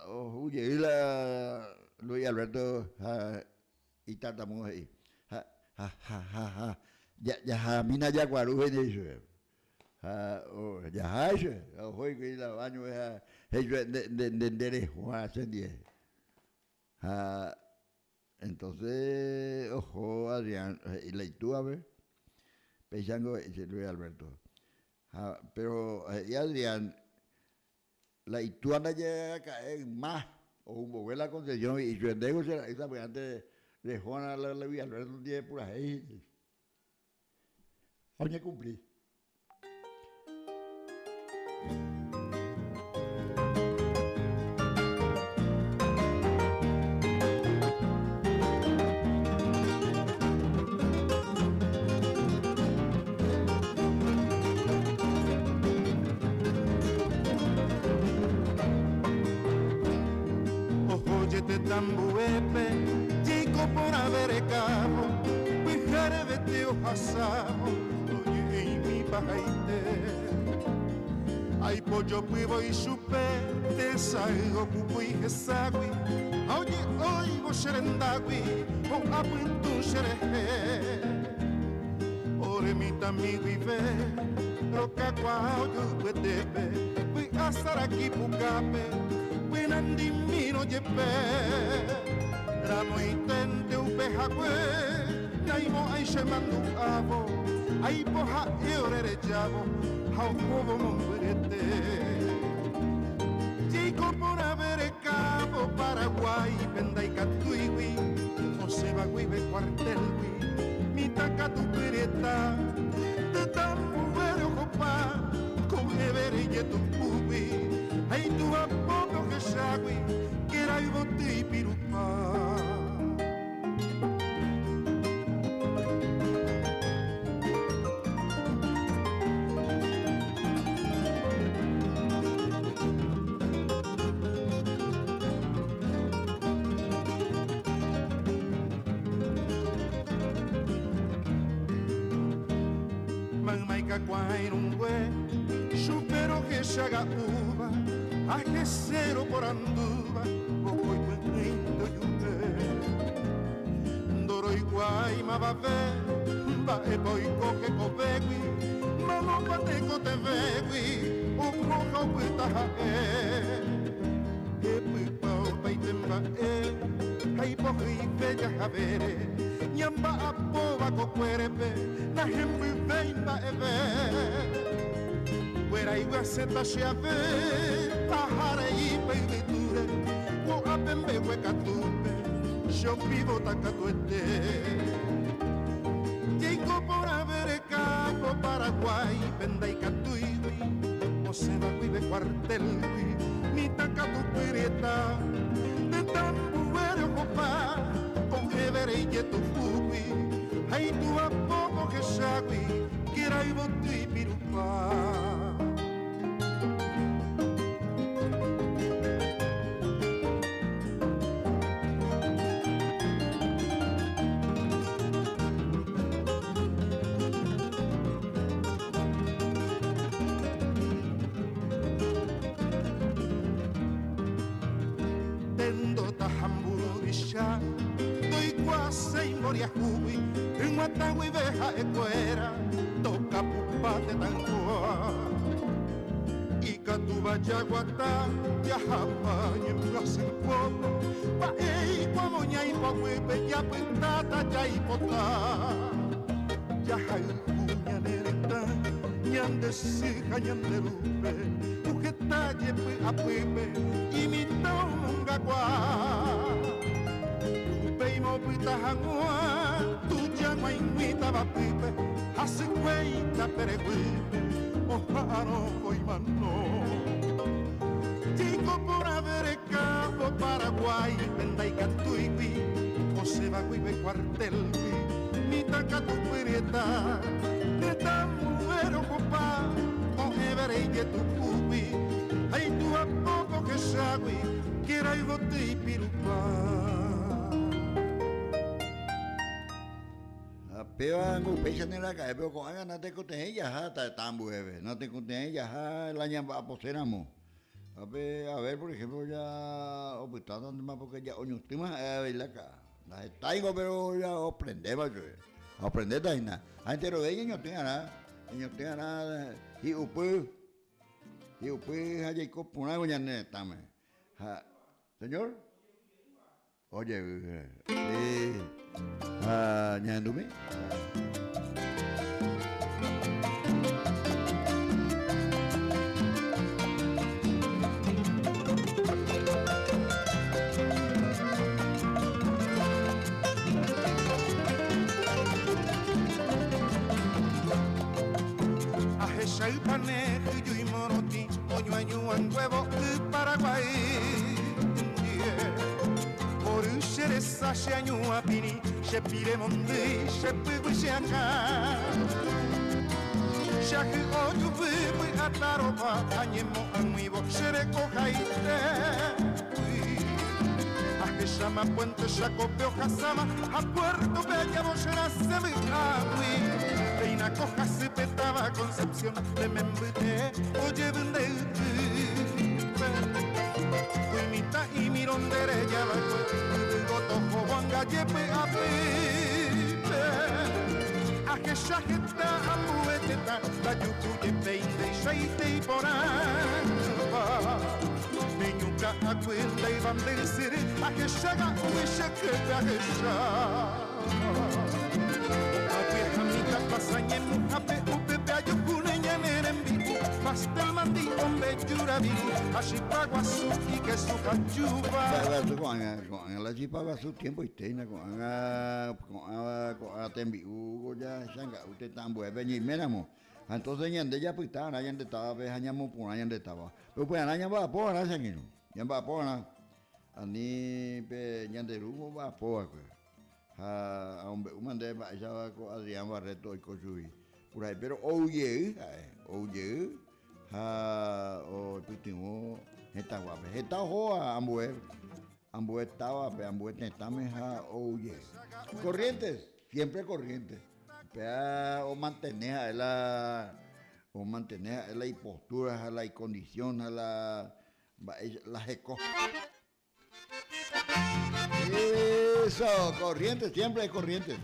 A: oye la Luis Alberto y tratamos ahí ya mina ya guaru eso ya eso hoy que la baño ellos de Juan Ascendie entonces ojo Adrián y la tú a ver pensando Luis Alberto. Pero y Adrián, la Ituana llega a caer más, o un poco la concesión, y yo entiendo esa antes de Juana la Luis Alberto un día por ahí. Oye, cumplí.
I: Tambuepe, chico por haber cabo, pijare veteo hasamo, oye y mi pajaite. Ay pollo pivo y supe, te salgo cupo y gesagui, oye hoy vos serendagui, o apuntu sereje. Ore mi tamigo y ve, roca cuao yo puetepe, voy a estar aquí pucape. Nandimino yepe ramo itente upehakwe naimo aishe mandu avo ai poha eorere javo hau kovo monverete chico por haber cabo Paraguay pendai catuiwi José Bagüibe cuartelwi mitaka tu pereta de tambuero copa con evere y tu pubi ai tu apodo que sagui que era y bote y pirupa Mamaica Quairungüe supero que se haga uva ajecero por anduva o coi cuento yume Doro iguai ma va e poi coge covegui ma non bate cote vegui o coja o puta e poi pao pai temba ai pohi bella javere nyamba apova co cuerpe na hembi veinda e ve Wera igua seta se ave tahare i peiture o apembe we katumbe yo vivo takatuete Llego por haber capo Paraguay pendai katuiwi o se va cuive cuartel mi takatu perieta de tambuero copa con evere y tu fubi hay tu apodo que sagui que era i botti pirupa Moriahui, en Matagui veja ecuera, toca pupate tancoa. Y catuba yaguata, yajapa y en plaza el pueblo, pa ei cuamoña y pa huepe, ya puentata, ya hipota. Yaja el cuña nereta, ñande sija, ñande lupe, ujeta yepe a pepe, y mi tomonga Peimo pita hangua, tu llama imita va pipe, hace cuenta pereguipe, ojano hoy mano. Chico por haber capo Paraguay, pendai cantuipi, José Bagüibe cuartelpi, mitaka tu perieta, de tan mujer copa, o evere y tu pubi, hay tu a poco que sagui, quiera y bote y pirupa.
A: peba pecha en la calle, pero con haga no te conté ya está tan bueve, no te conté ya la ñamba aposeramos. A ver, por ejemplo, ya optando más porque ya oño última la acá. La traigo pero ya aprendemos yo. Aprender taina. Antes lo de ellos no tenga nada. Y upu hay que poner una neta me. Señor. Oye, ñandume.
I: El panejo y moroti, oño en huevo de Paraguay. Por esa se año a pini, se pide monde, se pego y se acá. Ya que oño vivo y ataroba, añemo a nuevo, se recoja y te. A llama puente, ya copio casama, a Puerto Bella, vos eras semicagui. Reina coja se petaba Concepción de Membrete, oye vende Cuimita y mirondere ya va el gotojo wanga yepe a pipe. A que shajeta a mueteta, la yucuye peinde y shaite y poranga. Niñuca a cuenta y van del siri, a que shaga uishe que te a que shaga. Pasañe mujape upepe ayukune ñaneren vivo pastel mandi hombre yurabiru ashipaguasu y que su cachuba
A: con la chipaguasu tiempo y tena con tembiu ya shanga usted tan buen y menamo entonces ñande ya pues estaba ñande estaba ve hañamo por ñande estaba pero pues anaña va por anaña ñino ya va por ani pe ñande rumo va por a hombre mande ya con Adrián Barreto y Cochuy por ahí pero oye o pitimo esta guapa esta hoa ambuer estaba pe ambuer tentame oye corrientes siempre corrientes o mantener la postura la condición la eco. Eso, corrientes, siempre hay corrientes.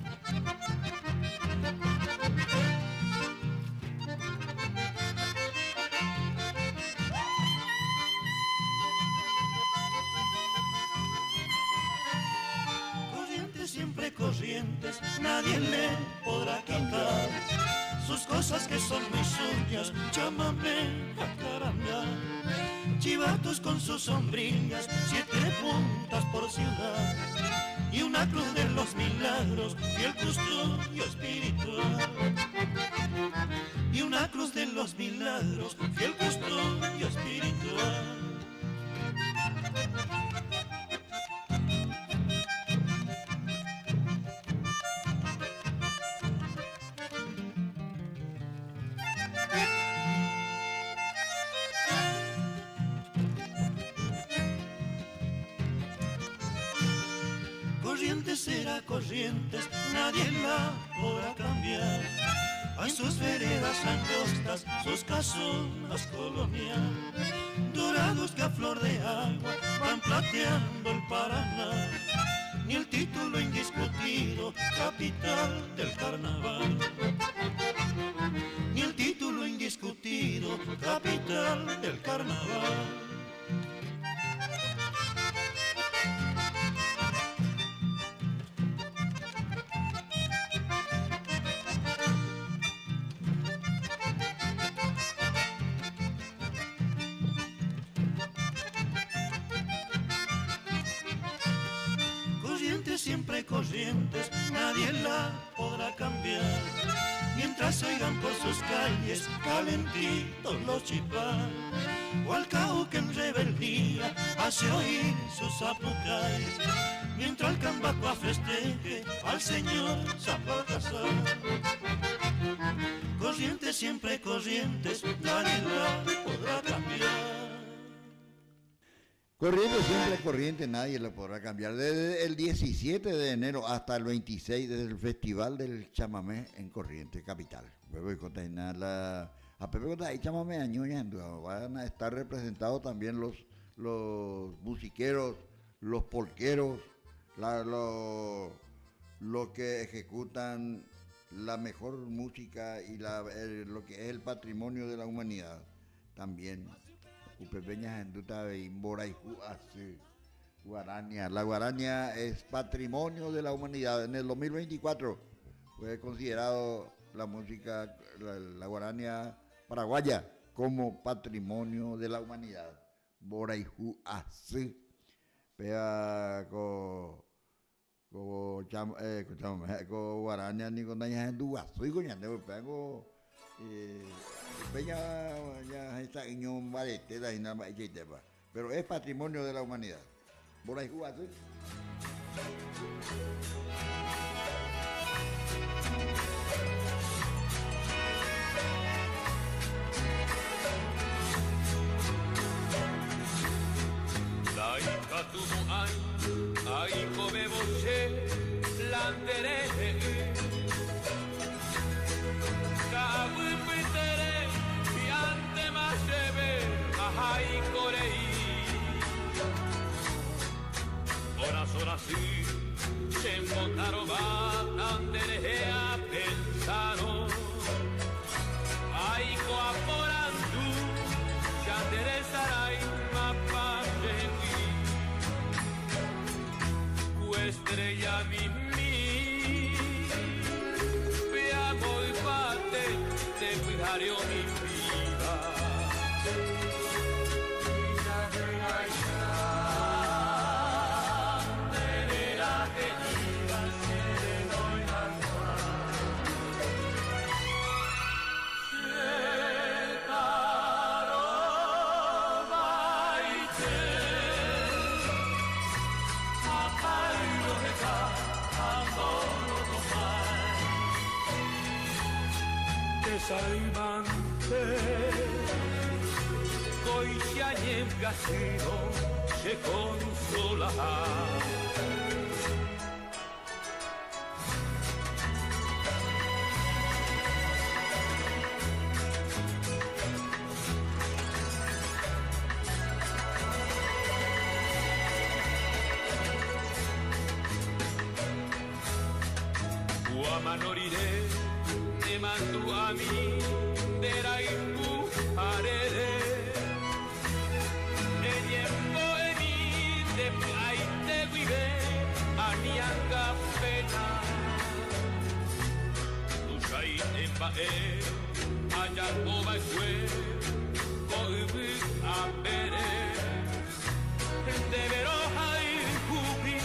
B: Corrientes, siempre corrientes, nadie le podrá quitar sus cosas que son muy suyas, llámame jacaranda. Chivatos con sus sombrillas, 7 puntas por ciudad y una cruz de los milagros y el custodio espiritual. Y una cruz de los milagros y el custodio espiritual. Corrientes será corrientes, nadie la podrá cambiar. Hay sus veredas angostas, sus casonas colonial, dorados que a flor de agua van plateando el Paraná. Ni el título indiscutido, capital del carnaval. Ni el título indiscutido, capital del carnaval. Siempre corrientes, nadie la podrá cambiar. Mientras oigan por sus calles calentitos los chipá, o al cauque en rebeldía hace oír sus apucayes, mientras el cambaco festeje al señor San Baltasar. Corrientes, siempre corrientes, nadie la podrá cambiar.
A: Corriente siempre es corriente, nadie lo podrá cambiar. Desde el 17 de enero hasta el 26, desde el Festival del Chamamé en Corriente Capital. A Pepe Cota y Chamamé Añuña, van a estar representados también los musiqueros, los polqueros, los que ejecutan la mejor música y lo que es el patrimonio de la humanidad también. Upepeña Genduta y Boraijú hace Guarania. La Guarania es patrimonio de la humanidad. En el 2024 fue considerado la música, la Guarania paraguaya, como patrimonio de la humanidad. Boraijú hace. Pea con Guarania ni con daña Genduta. Soy con Yandeo, pego. Peña ya está en un barete, pero es patrimonio de la humanidad. ¿Vos ahí jugaste?
B: La hija tuvo ay, come boche, la enteré. Ay, Corei, ora sí, se embotaron a pensaron, ay, coaporando, ya interesará y mapa de estrella mimi, veamos y parte, te cuidaré mi vida. Salvante, hoy se añega se consola. Guamanoriré te mando a mí de la imbujaré de tiempo de mí de ahí te vive a mi pena tu ahí en bae allá como fue hoy a ver de veroja y cubi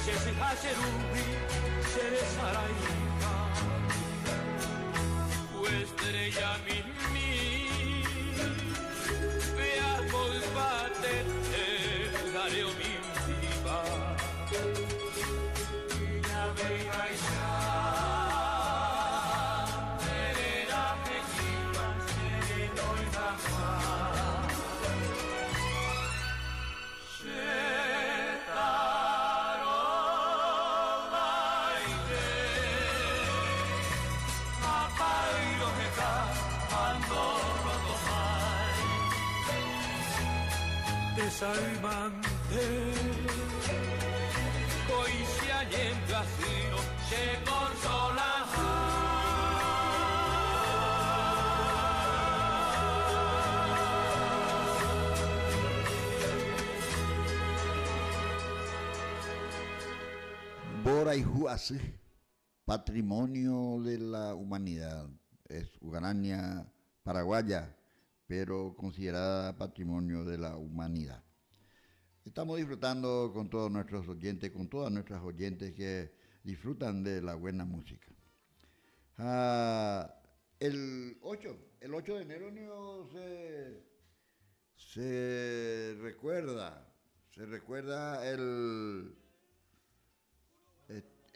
B: se hace rubi se deshará estrella mimi, veamos bate, daré mi viva. Ya venga ya, verá que chivas, se doy baja. Salvante, hoy se allende así, se consola.
A: Boraijú hace patrimonio de la humanidad. Es Guarania paraguaya, pero considerada patrimonio de la humanidad. Estamos disfrutando con todos nuestros oyentes, con todas nuestras oyentes que disfrutan de la buena música. El 8 de enero se recuerda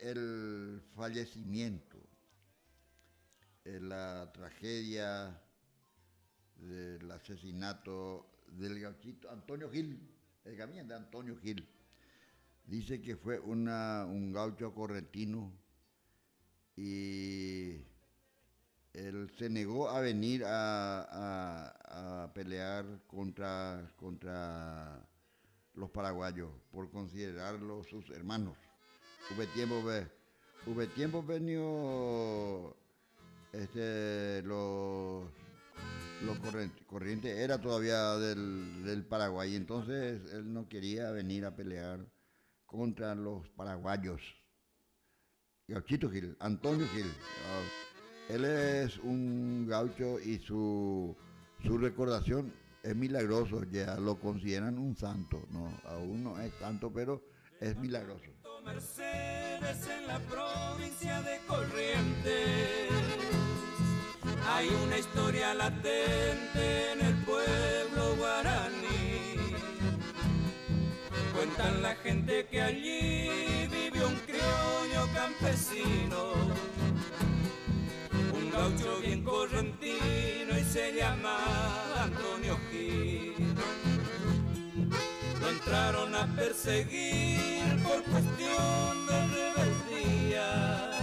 A: el fallecimiento, la tragedia del asesinato del gauchito Antonio Gil, el camino de Antonio Gil. Dice que fue un gaucho correntino y él se negó a venir a pelear contra los paraguayos por considerarlos sus hermanos. Hubo tiempo venido los corrientes era todavía del Paraguay, entonces él no quería venir a pelear contra los paraguayos. Gauchito Gil, Antonio Gil. Él es un gaucho y su recordación es milagroso, ya lo consideran un santo, no, aún no es santo, pero es milagroso.
F: Mercedes en la provincia de Corrientes, hay una historia latente en el pueblo guaraní. Cuentan la gente que allí vivió un criollo campesino, un gaucho bien correntino y se llama Antonio Gil. Lo entraron a perseguir por cuestión de rebeldía.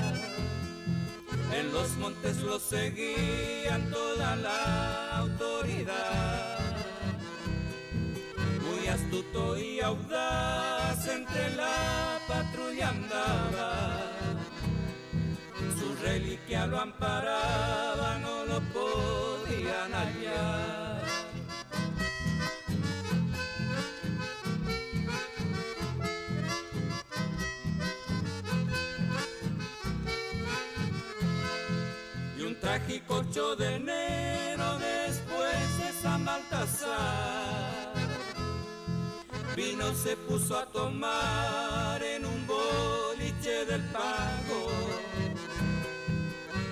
F: En los montes lo seguían toda la autoridad. Muy astuto y audaz entre la patrulla andaba. Su reliquia lo amparaba, no lo podían hallar. Y un trágico 8 de enero después de San Baltasar, vino se puso a tomar en un boliche del Pago.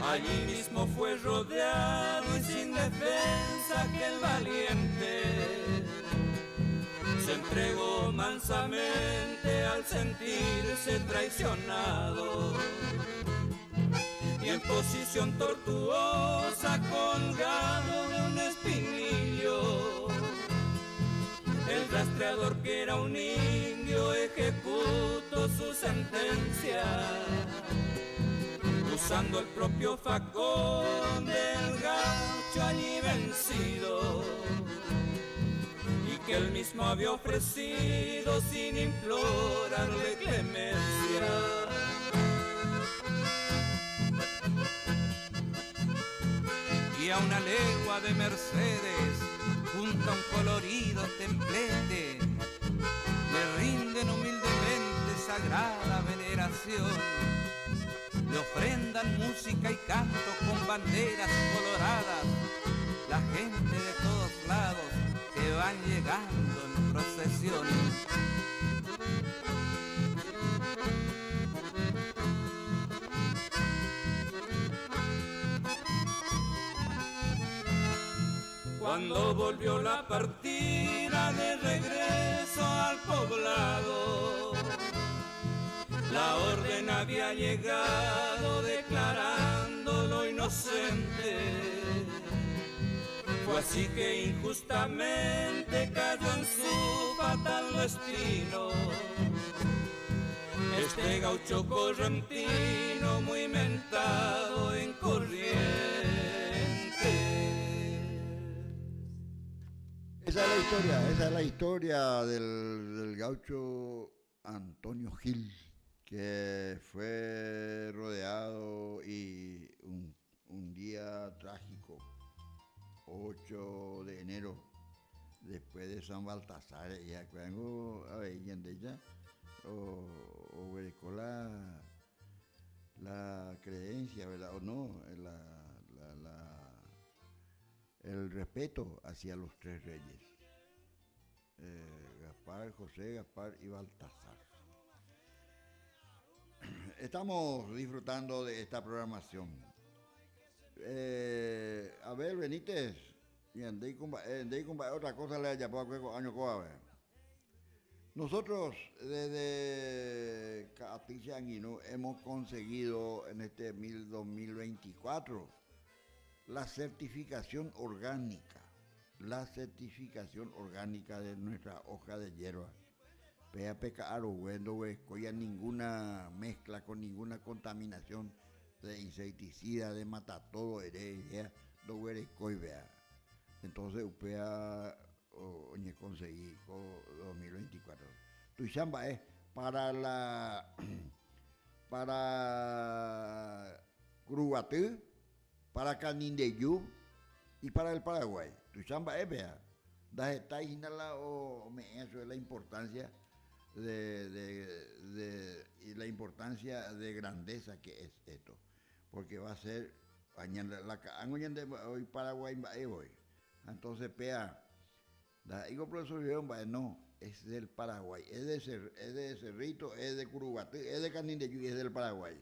F: Allí mismo fue rodeado y sin defensa aquel valiente se entregó mansamente al sentirse traicionado. Y en posición tortuosa, colgado de un espinillo, el rastreador, que era un indio, ejecutó su sentencia, usando el propio facón del gaucho allí vencido, y que él mismo había ofrecido sin implorarle clemencia. Y a una legua de Mercedes, junto a un colorido templete, le rinden humildemente sagrada veneración. Le ofrendan música y canto con banderas coloradas, la gente de todos lados que van llegando en procesión. Cuando volvió la partida de regreso al poblado, la orden había llegado declarándolo inocente. Fue así que injustamente cayó en su fatal destino este gaucho correntino muy mentado en Corrientes.
A: Esa es la historia del gaucho Antonio Gil, que fue rodeado y un día trágico, 8 de enero, después de San Baltasar, ya cuando a ver, ella o con la creencia, ¿verdad? O no, el respeto hacia los tres reyes, Gaspar, José, Gaspar y Baltasar. Estamos disfrutando de esta programación. Abel Benítez, y andé con otra cosa le haya puesto año coa. Nosotros desde Capichanguino hemos conseguido en este 2024 la certificación orgánica, la certificación orgánica de nuestra hoja de hierba. Pea pecaro, bueno, coya ninguna mezcla con ninguna contaminación de insecticida, de matatodo, idea, do coi vea. Entonces, upea oñe conseguí 2024. Tu chamba es para Curuguatú, para Canindeyú y para el Paraguay. Tu chamba es, vea. Da esta inhala o me eso es la importancia y la importancia de grandeza que es esto. Porque va a ser hoy Paraguay voy. Entonces, pea, digo profesor, no, es del Paraguay, es de Cerrito, es de Curuguatú, es de Canindeyú y es del Paraguay.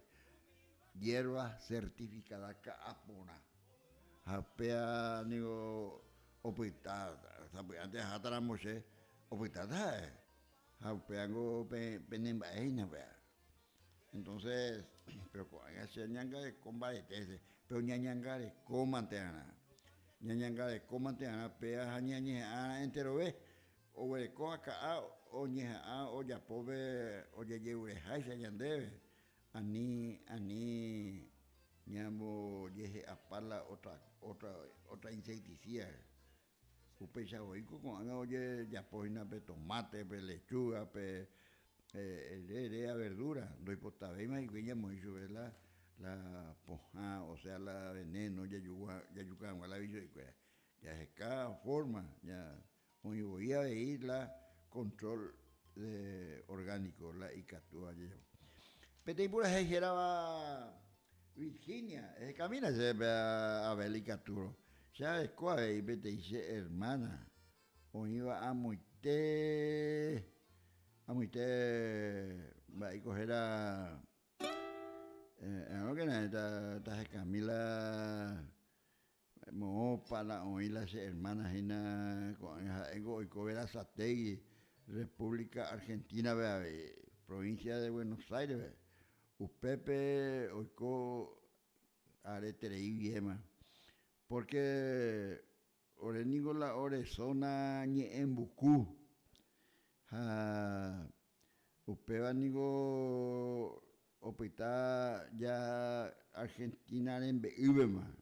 A: Hierba certificada Caapona. Japea, digo, opitada, antes Jataramoshe, opitada, japeango penembaina, vea. Entonces, pero con ese ñanga de combaretese, pero ñañanga de comanteana. Ñañanga de comanteana, pea ñaña entero ve, o hueco acá, o ñeja, o ya pobre, o ya lleurejaisa yandebe. Ani, ñamo, yeje apala otra insecticida. Upecha oico con oye, ya poina pe tomate, pe lechuga, pe verdura, doy potabeima y cuella mucho la poja, o sea, la veneno, ya yuca, la billo y cuella. Ya es cada forma, ya, muy voy a ver la control orgánico, la icatúa, ya. Pero por ahí era Virginia, camina se ve a ver icaturo. ¿Sabes cuál? Y te dice hermana, o iba a muite, va a coger a no que nada, está Camila mo para oír las hermanas en Covera Sategui, República Argentina, provincia de Buenos Aires, Upepe, oico areterei viema, porque orenigo la orezona ni en Bucú. Upeba nigo opita ya Argentina en Beubema.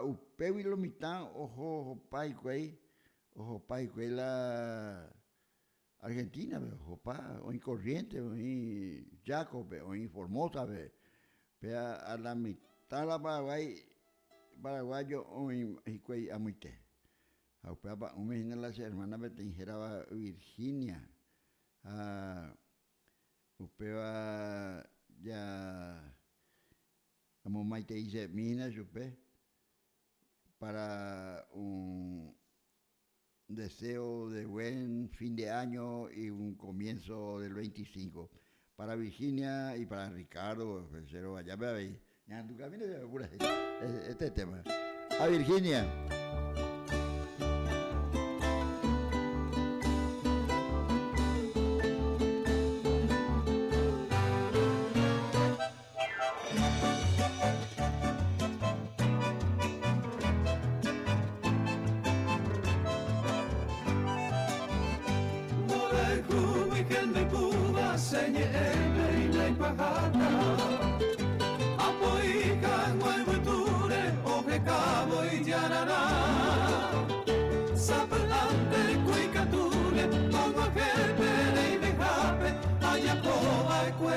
A: Upebi lo mitad ojo paiquei la Argentina, opa, o en Corrientes, o en Jacob, o en Formosa, pea a la mitad la paraguayo o en Hicuey amuite. Upeba un mes en las hermanas betingeraba Virginia. Upeba ya como maite dice mina supe para un deseo de buen fin de año y un comienzo del 25 para Virginia y para Ricardo, pero allá me veis, ya en tu camino se me ocurre este tema. A Virginia.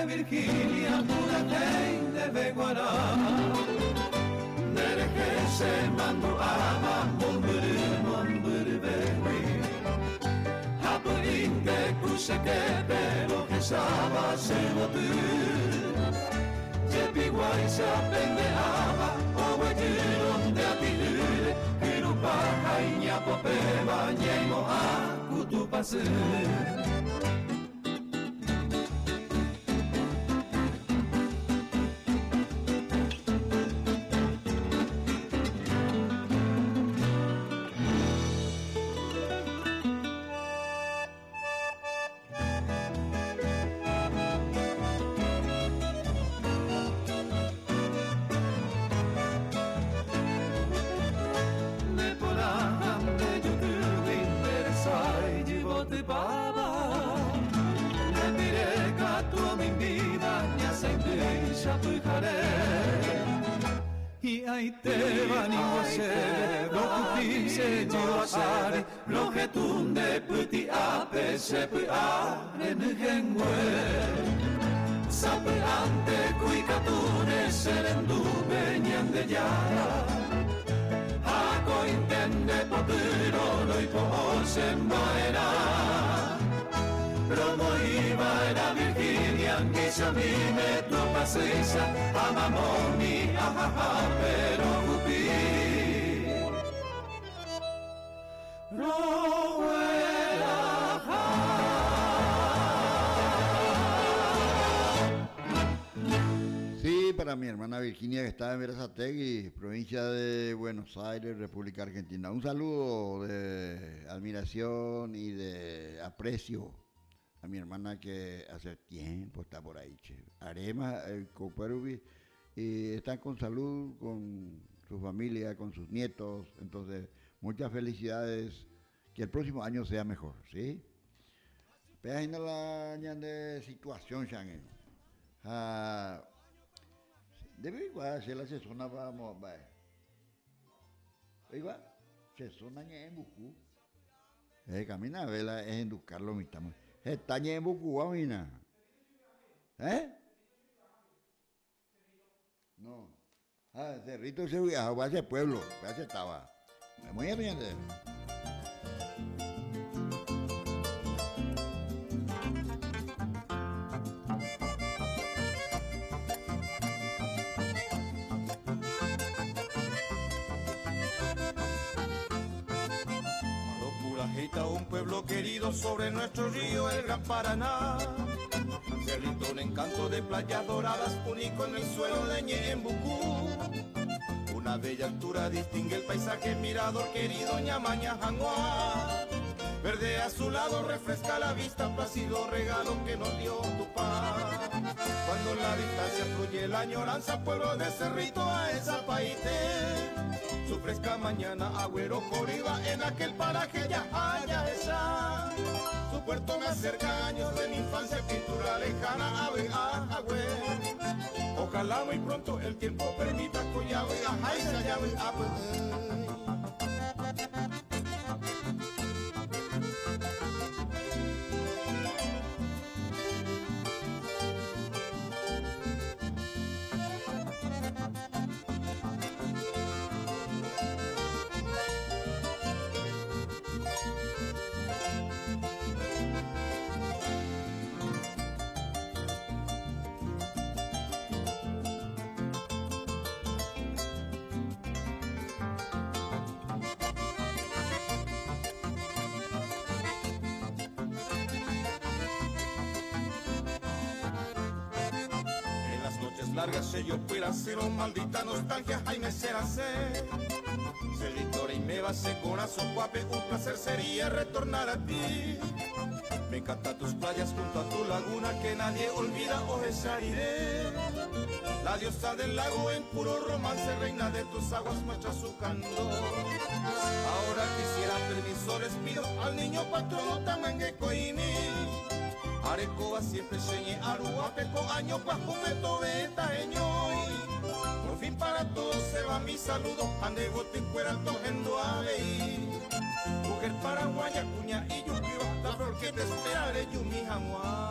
F: Virginia, pura de Beguará, Nereje mando ama, Momburu bewi, Hapu inge kuseke pero que saba se botu, Jepi guaisa pende ama, Owe jiron de atilure, Kirupa kainya pope banyemo a kutupasu. chapujaré. Y ahí te van a hacer, lo que dice yo asari, lo que tunde puti ape se puare ngengue. Sape ante cuicatune serendu beñan de yara. Ako intende papiro no y po sembaera. Romo iba era Virginia, Anguisa, Mime, tu pasisa, amamoni, ajaja, pero cupi.
A: Sí, para mi hermana Virginia que está en Berazategui, provincia de Buenos Aires, República Argentina. Un saludo de admiración y de aprecio a mi hermana que hace tiempo está por ahí, che. Arema, Coparubi, y están con salud, con su familia, con sus nietos. Entonces, muchas felicidades, que el próximo año sea mejor, ¿sí? Pero ahí no la de situación, Shangen. Debe igual ser la sesona, vamos, vaya. Igual, sesona en Bucú. Camina, vela, es educarlo, mi tamo. Está en Bucú, mina. No. Cerrito se viajaba a ese pueblo, ya se estaba. Muy bien.
F: Un pueblo querido sobre nuestro río, el Gran Paraná. Cerrito, un encanto de playas doradas, único en el suelo de Ñembucú. Una bella altura distingue el paisaje, mirador querido, Ñamaña, Janguá. Verde azulado refresca la vista, plácido regalo que nos dio Tupá. Cuando en la distancia fluye la añoranza, pueblo de Cerrito a esa paite. Su fresca mañana, agüero corriba, en aquel paraje ya haya esa. Su puerto me acerca años de mi infancia, pintura lejana, ave, agüe. Ojalá muy pronto el tiempo permita collave, ajá, y se llave, largas yo pueda cero, maldita nostalgia, Jaime Seracé. Cerrito y me base corazón guape, un placer sería retornar a ti. Me encantan tus playas junto a tu laguna, que nadie olvida, Ojesairé. La diosa del lago en puro romance, reina de tus aguas, muestra su candor. Ahora quisiera permiso, les pido al niño patrono Tamanguecoini. Arecoa siempre señe arua peco año bajo meto beta eñoy. Por fin para todos se va mi saludo, ande bote fuera tojendo avei. Mujer paraguaya, cuña y yuquio, la flor que te esperaré yumi jamua.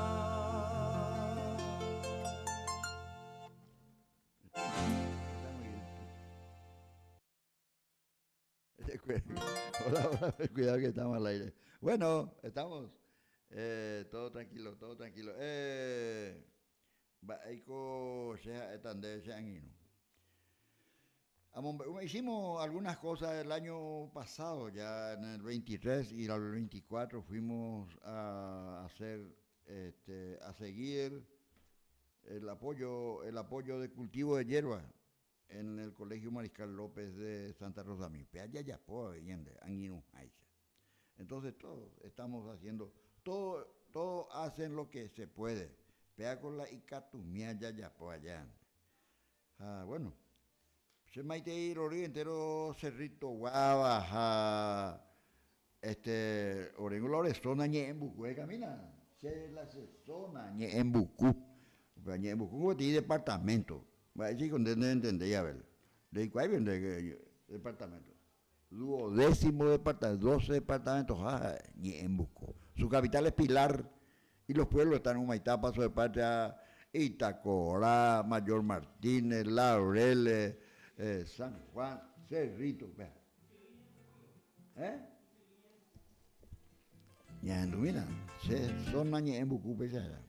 A: Hola, cuidado que estamos al aire. Bueno, estamos. Todo tranquilo, todo tranquilo. Hicimos algunas cosas el año pasado, ya en el 23 y el 24 fuimos a hacer, a seguir el apoyo de cultivo de hierba en el Colegio Mariscal López de Santa Rosa. Entonces todos estamos haciendo. Todo hacen lo que se puede. Pea con la icatumia ya por allá. Bueno. Se maite ir entero Cerrito Guava. Orengo Lorestona Ñembucú, camina. Se la sesona Ñembucú. Ñembucú tiene departamento. Va sí con entender ya ver. ¿De cuál viene departamento? 12º departamento, 12 departamentos, Ñembucú. Su capital es Pilar y los pueblos están en Humaitá, Paso de Patria, Itacorá, Mayor Martínez, Laureles, San Juan, Cerrito, vea. Ñandu, mira, son Ñembucú, pesada.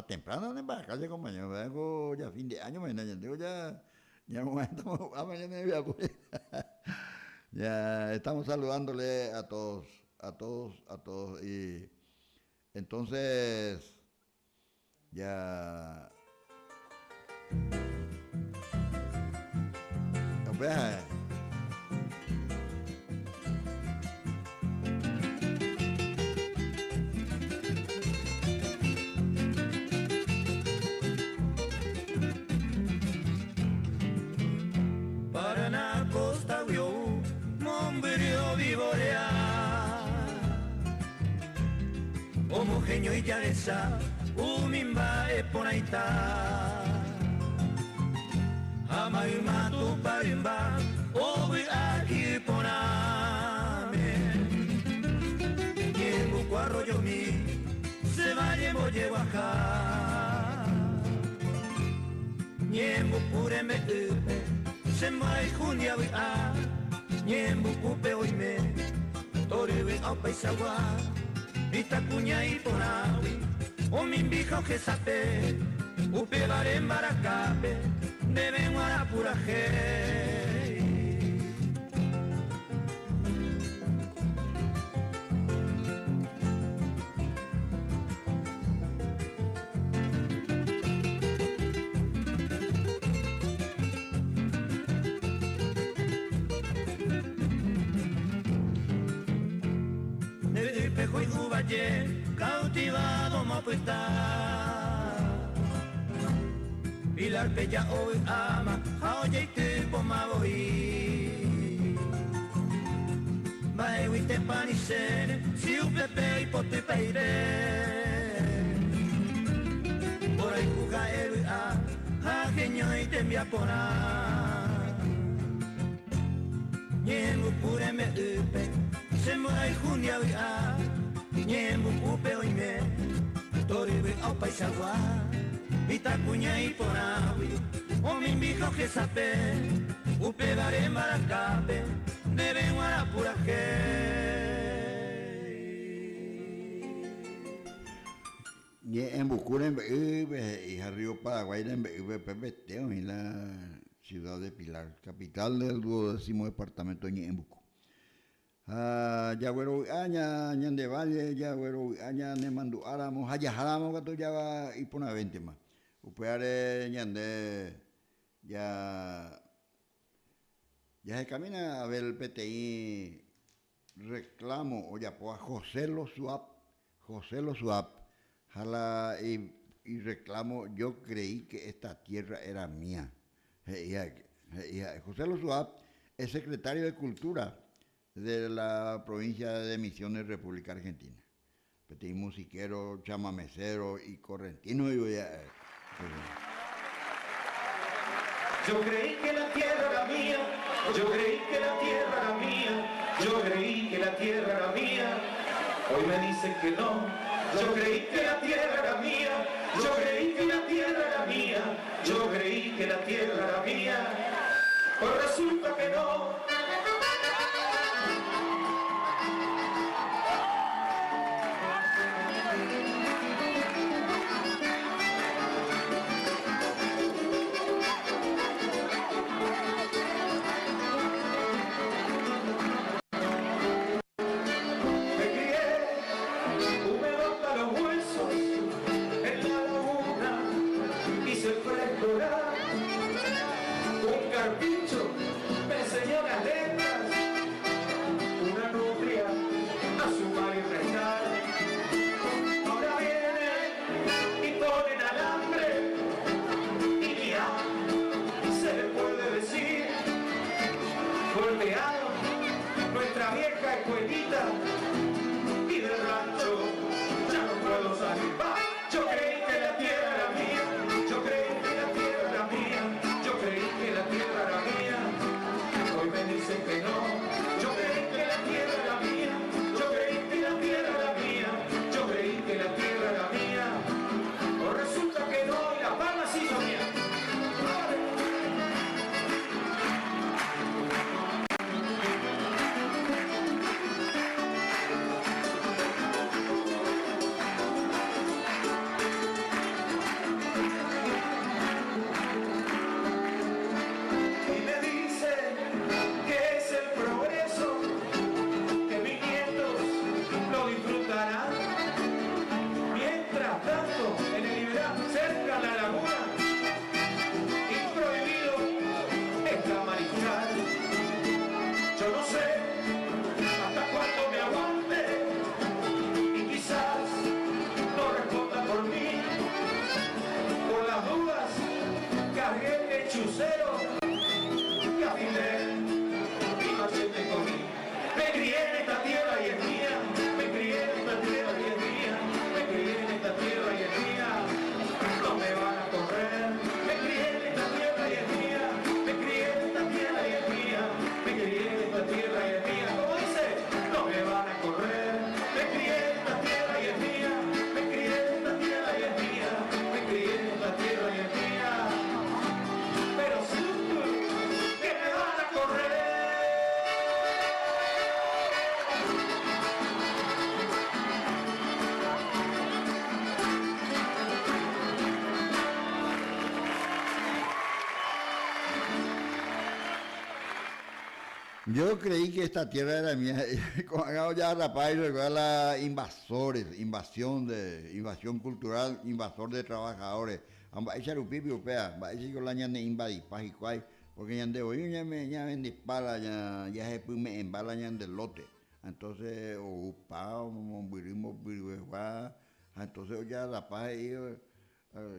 A: Temprano en la calle, compañero, vengo ya fin de año, mañana, digo ya momento, mañana me voy a poner. Ya estamos saludándole a todos, y entonces ya
F: Paraná, Costa Rio, Mombrio, Viborea, homogéneo y Llanesa, Umimba, Eponaitá, Amaima, Tuparimba, Obi, Ajiponame, Ñembucú, Arroyo Mi, Sebaye, Molle, Oaxaca, Ñembucú, Rembe, Semai Junia we a Ñembucú pe oime Torewe au paisawa Vitacuña y Ponawi O mimbijo que sape Upe bare Maracape Deben Guarapuraje cautivado Mapuesta Pilar Bella hoy ama Haoye y tipo Mavoí Baewi te panicere Si upepe y pote peire Por ahí juga el a Ajeño y te envía por a Ñembucú me upe Semai Junia we a Ñembucú pe oime Torewe au paisawa Vitacuña y Ponawi O mimbijo que sape Upe bare Maracape Deben Guarapuraje
A: Ñembucú y Río Paraguay Pepeteo en la ciudad de Pilar, capital del 12º departamento de Ñembucú. Yagüero aña ñande valle yagüero aña ne mandu aramo haya haramo gato ya y pona 20 más upeare ñande ya se camina a ver el PTI reclamo o ya pues José Lo Suap jala y reclamo yo creí que esta tierra era mía José Lo Suap es secretario de Cultura de la provincia de Misiones, República Argentina. Petit musiquero, chamamecero y correntino.
F: Yo creí que la tierra era mía, yo creí que la tierra era mía, yo creí que la tierra era mía, hoy me dicen que no. Yo creí que la tierra era mía, yo creí que la tierra era mía, yo creí que la tierra era mía, pues resulta que no.
J: Nuestra vieja escuelita y del rancho ya no puedo Rosario. ¡Va! Yo creí que la tierra era mía, yo creí que la tierra era mía, yo creí que la tierra era mía, hoy me dicen que no. Yo creí que la tierra era mía, yo creí que la tierra era mía, yo creí que la tierra era mía, o resulta que no y la palma sí son mía.
A: Yo creí que esta tierra era mía. Cuando ya rapaz, recuerda la invasión cultural, invasor de trabajadores. Amba echa rupipi upea, va echa con la ñane invadi pajicuay, porque ñande hoy ya vende pala, ya se pume en bala ñande lote. Entonces, o upa, o birimo, entonces ya rapaz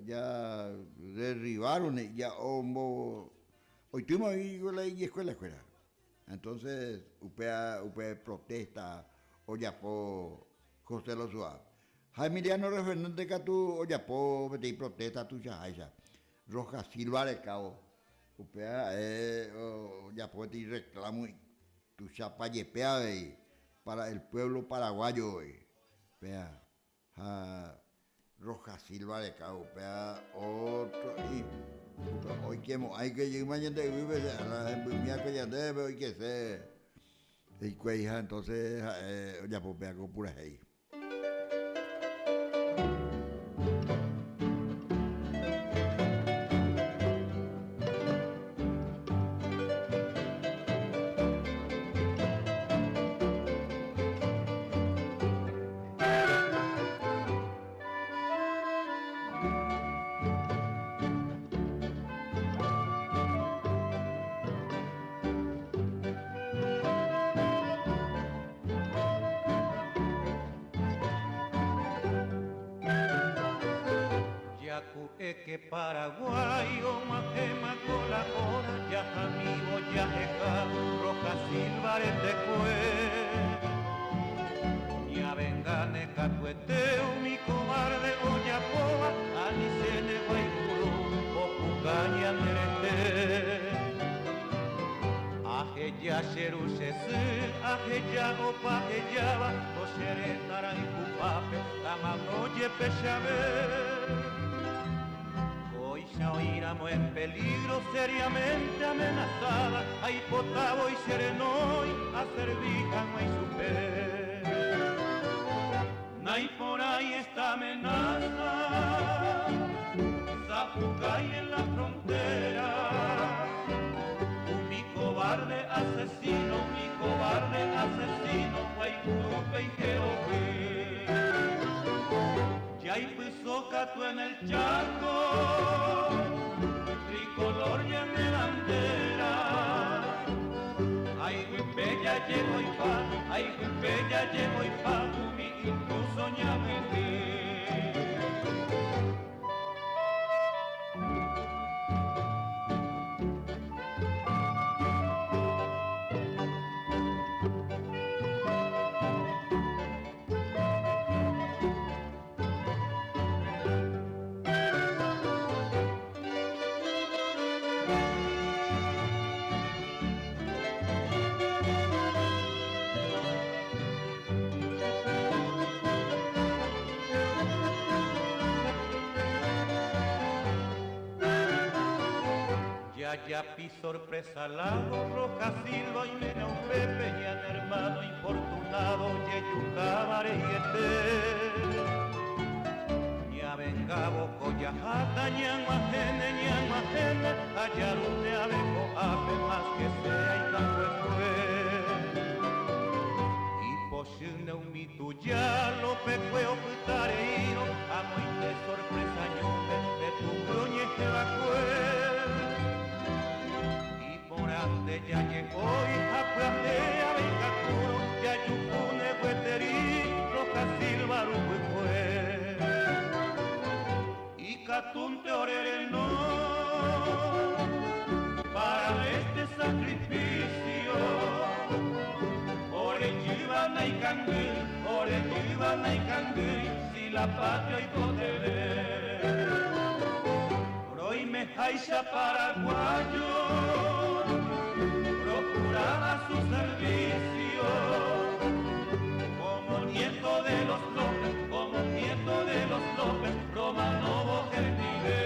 A: ya derribaron, ya hoy tuvimos ahí con la escuela. Entonces, upea protesta, oyapo José Lozua. Jaimiliano Fernández Catu, oyapo betei protesta tu chahaisa. Roja Silva de Cabo. Upea, oyapo betei reclamo tu chapa yepea para el pueblo paraguayo. Upea, Roja Silva de Cabo, upea, otro. Hoy que hay que llegar mañana de vive la que ya debe hoy que se y cueja entonces ya pues vea con pura ahí.
F: Que Paraguay o Majema colabora ya amigo ya eja Roja Silva de cue ya vengane catueteo mi cobarde oyapoa anicene guayguru o cucaña nerete aje ya xerusese aje ya opa ellaba o xeretara y cupape tamanoye pechabe. Oíramos en peligro seriamente amenazada, hay potabo y serenoy, a servija no hay super. Nay por ahí esta amenaza, Zapucay en la frontera, mi cobarde asesino, guaycurupe y jerope. Ya hay Cato en el charco, tricolor y en la bandera. Ay, Guipella llego y pa, ay, Guipella llego y pa, mi incluso ñameque. yapi sorpresa lado, Roja Silva y Mena Pepe, ñan hermano infortunado, Yeyu Cabareyete. Ña vengabo Coyajata, ñan majene, allá donde abejo ape más que sea y campo y poshune un mitu ya lo pecueo putareiro, amo y de sorpresa ñumbe de tu groñe que va ande ya llegó y apuante a Bencaturo, ya yupune hueteri, Roja Silva fue y Catunte orereno para este sacrificio. Orechivana y Cangui, si la patria y poder. Hoy me jaiza paraguayo. Procuraba su servicio como nieto de los López, Romanovo Gentile.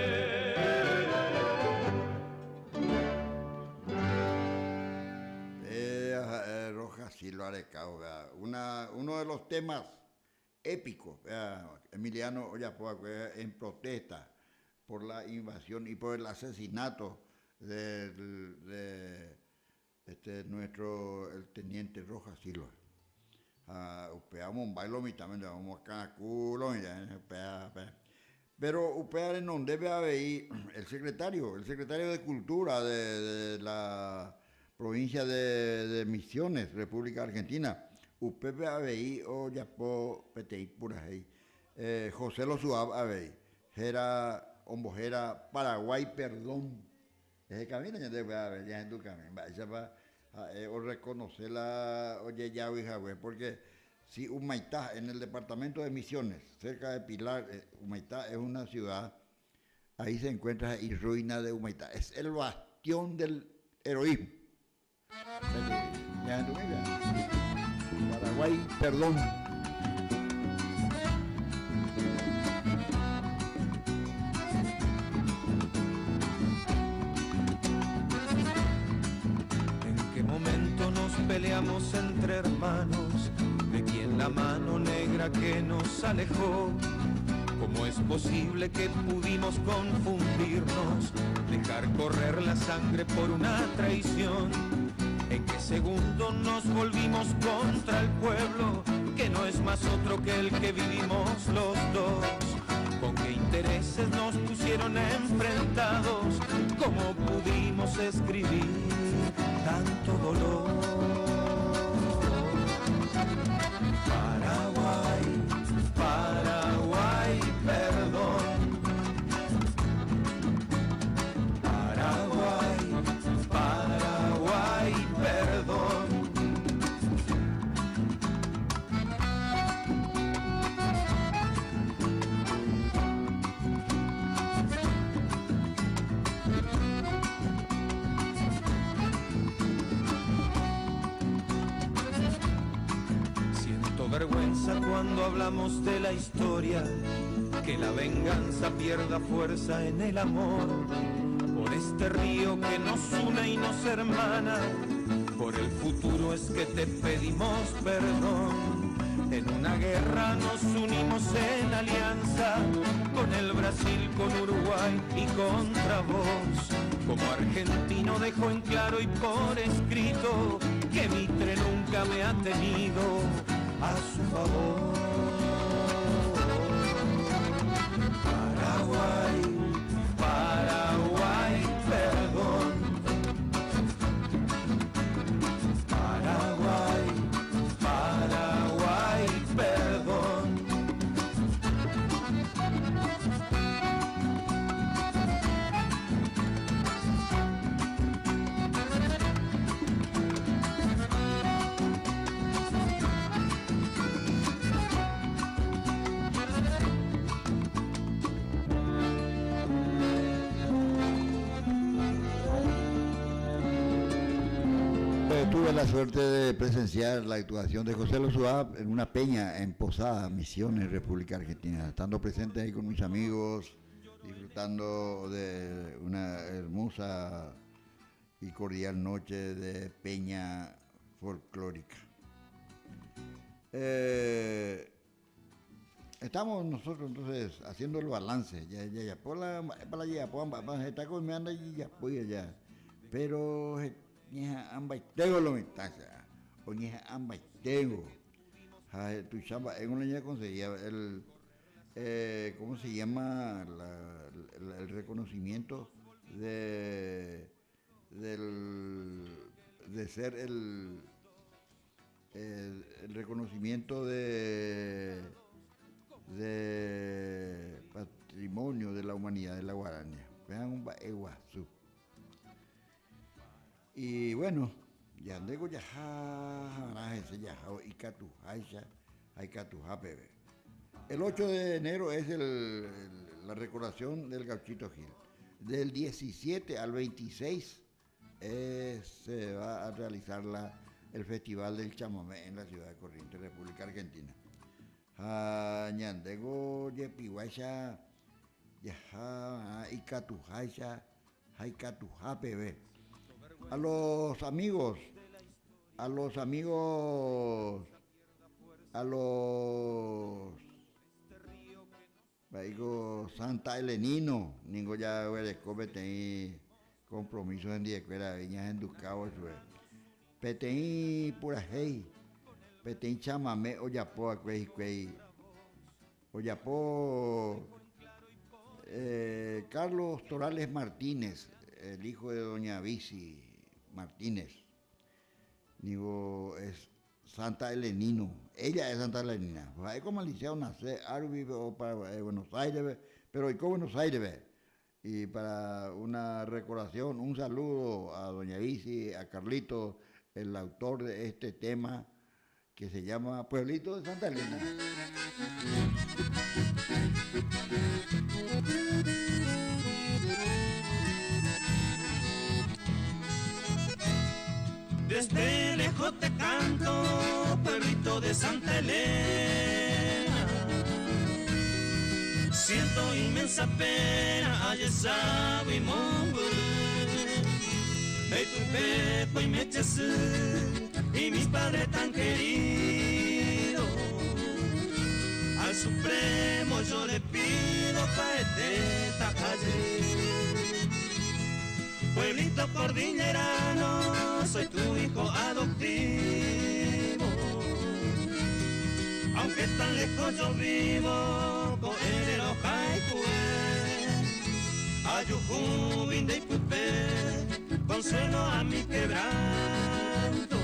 A: Roja Silva Arecao, uno de los temas épicos, Emiliano Oyapoa, en protesta por la invasión y por el asesinato de el teniente Roja Silva. Upeamos un bailo también, vamos a Canaculo, pero upea no debe haber el secretario de Cultura de la provincia de Misiones, República Argentina. Upepe Abei o Yapo Petei Purahei. José Losuab Abei. Era Ombojera Paraguay, perdón. Ese camino ya debe haber, ya en tu camino. Vaya para o reconocer la Oye Yahweh Yahweh, porque si Humaitá, en el departamento de Misiones, cerca de Pilar, Humaitá es una ciudad, ahí se encuentra y ruina de Humaitá. Es el bastión del heroísmo. Ya en tu camino. Paraguay, perdón.
K: Peleamos entre hermanos, de quien la mano negra que nos alejó. ¿Cómo es posible que pudimos confundirnos, dejar correr la sangre por una traición? ¿En qué segundo nos volvimos contra el pueblo, que no es más otro que el que vivimos los dos? ¿Con qué intereses nos pusieron enfrentados? ¿Cómo pudimos escribir tanto dolor? Paraguay, perdón. Paraguay, perdón. Vergüenza cuando hablamos de la historia, que la venganza pierda fuerza en el amor, por este río que nos une y nos hermana, por el futuro es que te pedimos perdón. En una guerra nos unimos en alianza, con el Brasil, con Uruguay y contra vos. Como argentino dejo en claro y por escrito que Mitre nunca me ha tenido a su favor. Paraguay, perdón. Paraguay, perdón.
A: Tuve la suerte de presenciar la actuación de José Losuab en una peña en Posada, Misiones, República Argentina, estando presente ahí con mis amigos, disfrutando de una hermosa y cordial noche de peña folclórica. Estamos nosotros entonces haciendo el balance, ya por la para ya está comiendo y ya pues ya, pero ya ambas tengo lo mitad, o ya ambas tengo, tu chamba en una ya conseguía el ¿cómo se llama? El reconocimiento de ser el reconocimiento de patrimonio de la humanidad de la Guarania. Vean un Baeguazú. Y bueno, ya digo ya el 8 de enero es la recordación del Gauchito Gil. Del 17 al 26 se va a realizar el Festival del Chamamé en la ciudad de Corrientes, República Argentina. Ñandego Yepihuacha Yaja Ikatujacha Haikatujape. A los amigos Baigo Santa Elenino, ningo ya huelescope tenía compromisos en Diecuera, viñas en Ducabo, Petení Purajei, Petení Chamamé, Oyapo, Oyapo, Carlos Torales Martínez, el hijo de doña Bici Martínez, digo, es Santa Elenino, ella es Santa Elenina, es como el liceo nace, Arbi o para Buenos Aires, pero hoy con Buenos Aires, y para una recordación, un saludo a doña Bici, a Carlito, el autor de este tema que se llama Pueblito de Santa Elena.
K: Desde lejos te canto, pueblito de Santa Elena. Siento inmensa pena, ayesabo y mongo. Hey, tu pepo y meches, y mis padres tan queridos. Al Supremo yo le pido paeteta calle. Pueblito cordillerano, soy tu hijo adoptivo. Aunque tan lejos yo vivo, coerero jaicue. Ayujú, vinde y pupé, consuelo a mi quebranto.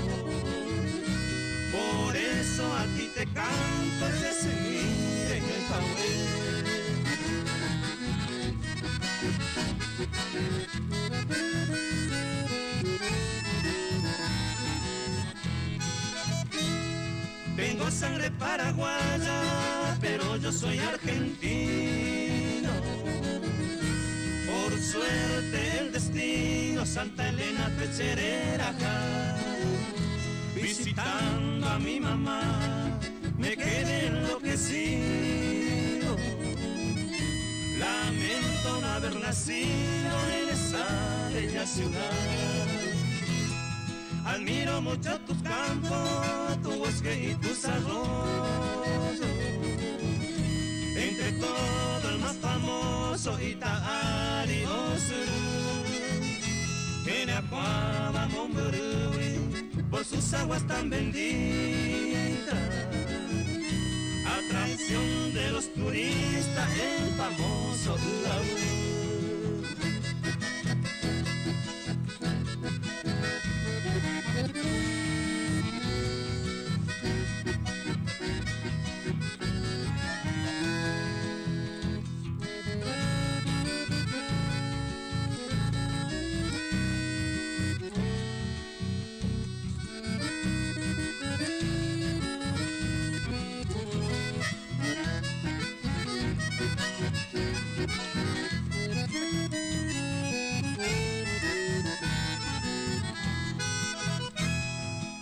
K: Por eso a ti te canto y recibir en el Pahué. Tengo sangre paraguaya, pero yo soy argentino. Por suerte el destino, Santa Elena Pecherera, visitando a mi mamá, me quedé enloquecido. Lamento no haber nacido en esa bella ciudad. Admiro mucho tus campos, tu bosque y tus arroyos. Entre todo el más famoso Itaari Osuru. En Acuaba, Momburui, por sus aguas tan benditas. Atracción de los turistas, el famoso Ulaú.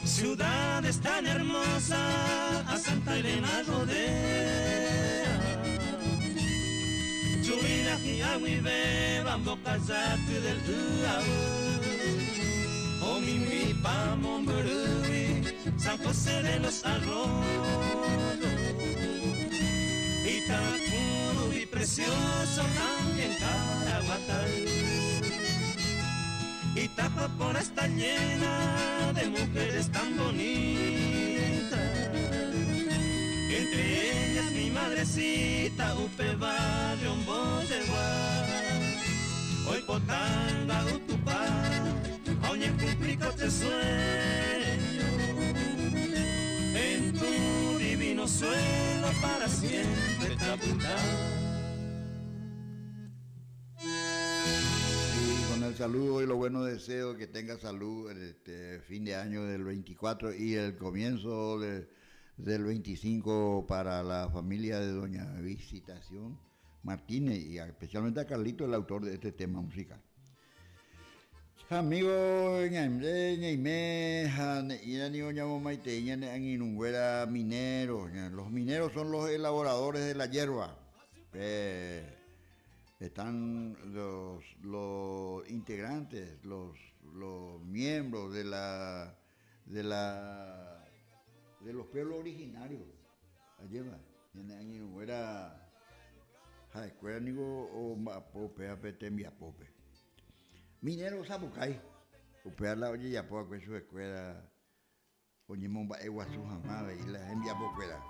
K: Ciudades tan hermosas a Santa Elena rodea. Chubila y Agüibe, Bambo Callate del Uau. Pamo, Murui, San José de los Arroyos. Itapuru y precioso también Caraguatay. Itapapora está llena de mujeres tan bonitas. Entre ellas mi madrecita, Upe Barrio, Boyeguá. Hoy Potanga, Utupá, aún cumplico este sueño. En tu divino suelo para siempre taputar.
A: Y con el saludo y los buenos deseos, que tenga salud en este fin de año del 24 y el comienzo del 25 para la familia de doña Visitación Martínez y especialmente a Carlito, el autor de este tema musical. Amigos, mineros. Los mineros son los elaboradores de la hierba. Están los integrantes, los miembros de los pueblos originarios. La hierba. Minero Sabucay, upea la oye ya poco su escuela, oñemomba eguasu jamás y la envía pocuela.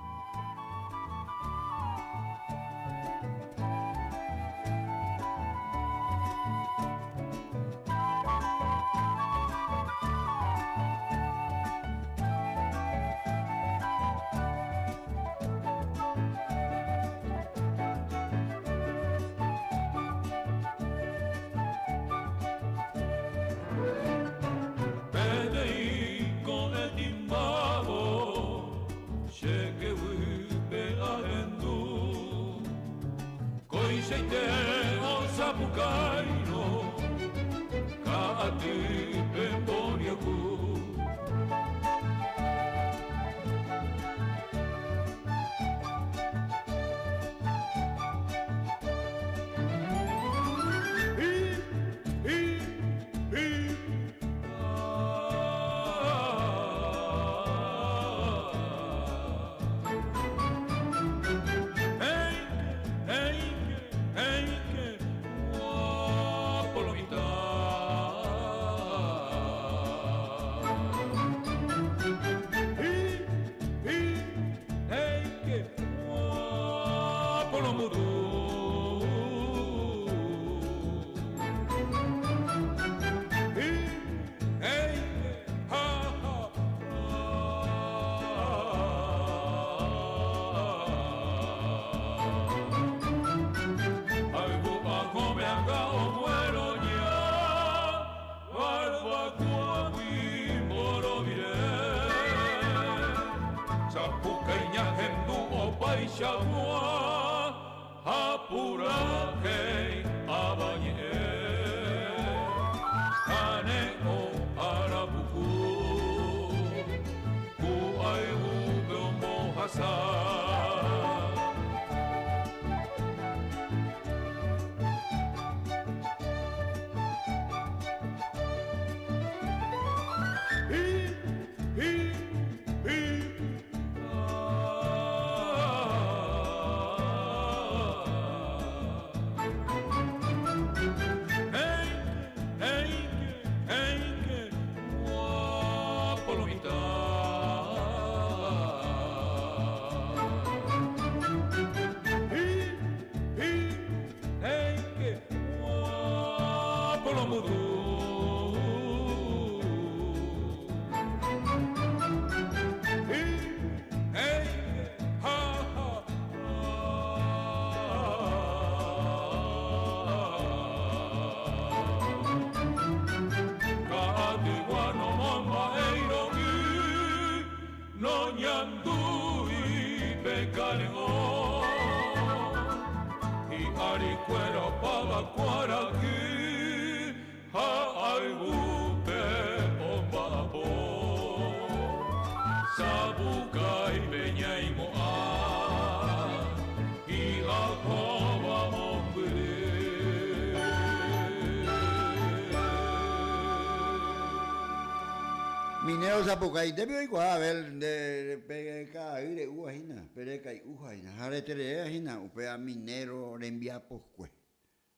A: minero Zapucay, te veo igual, a ver, de peca de ujina, pereca y ujina, jaretere ajina, upea minero, le envía poscue.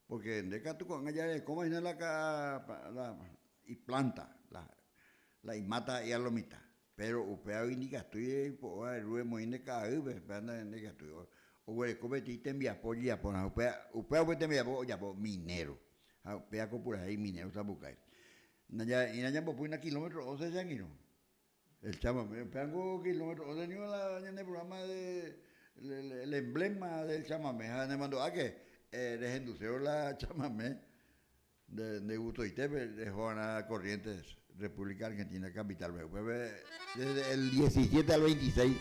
A: Porque de acá tú con allá de cómo es la y planta, la y mata y alomita. Pero upea indica estoy por el ruemo inde cada ube, panda indica estoy. O güey, cometi te envía por ya por upea te envía por ya por minero. Upea por ahí minero Zapucay. Y allá por una kilómetro, o sea, ya no. El chamamé, peango kilómetro, o sea, ni en el programa de el emblema del chamamé, me mandó que regenduceo la chamamé de Gusto Itepe, de Juana Corrientes, República Argentina, capital. Desde el 17 al 26,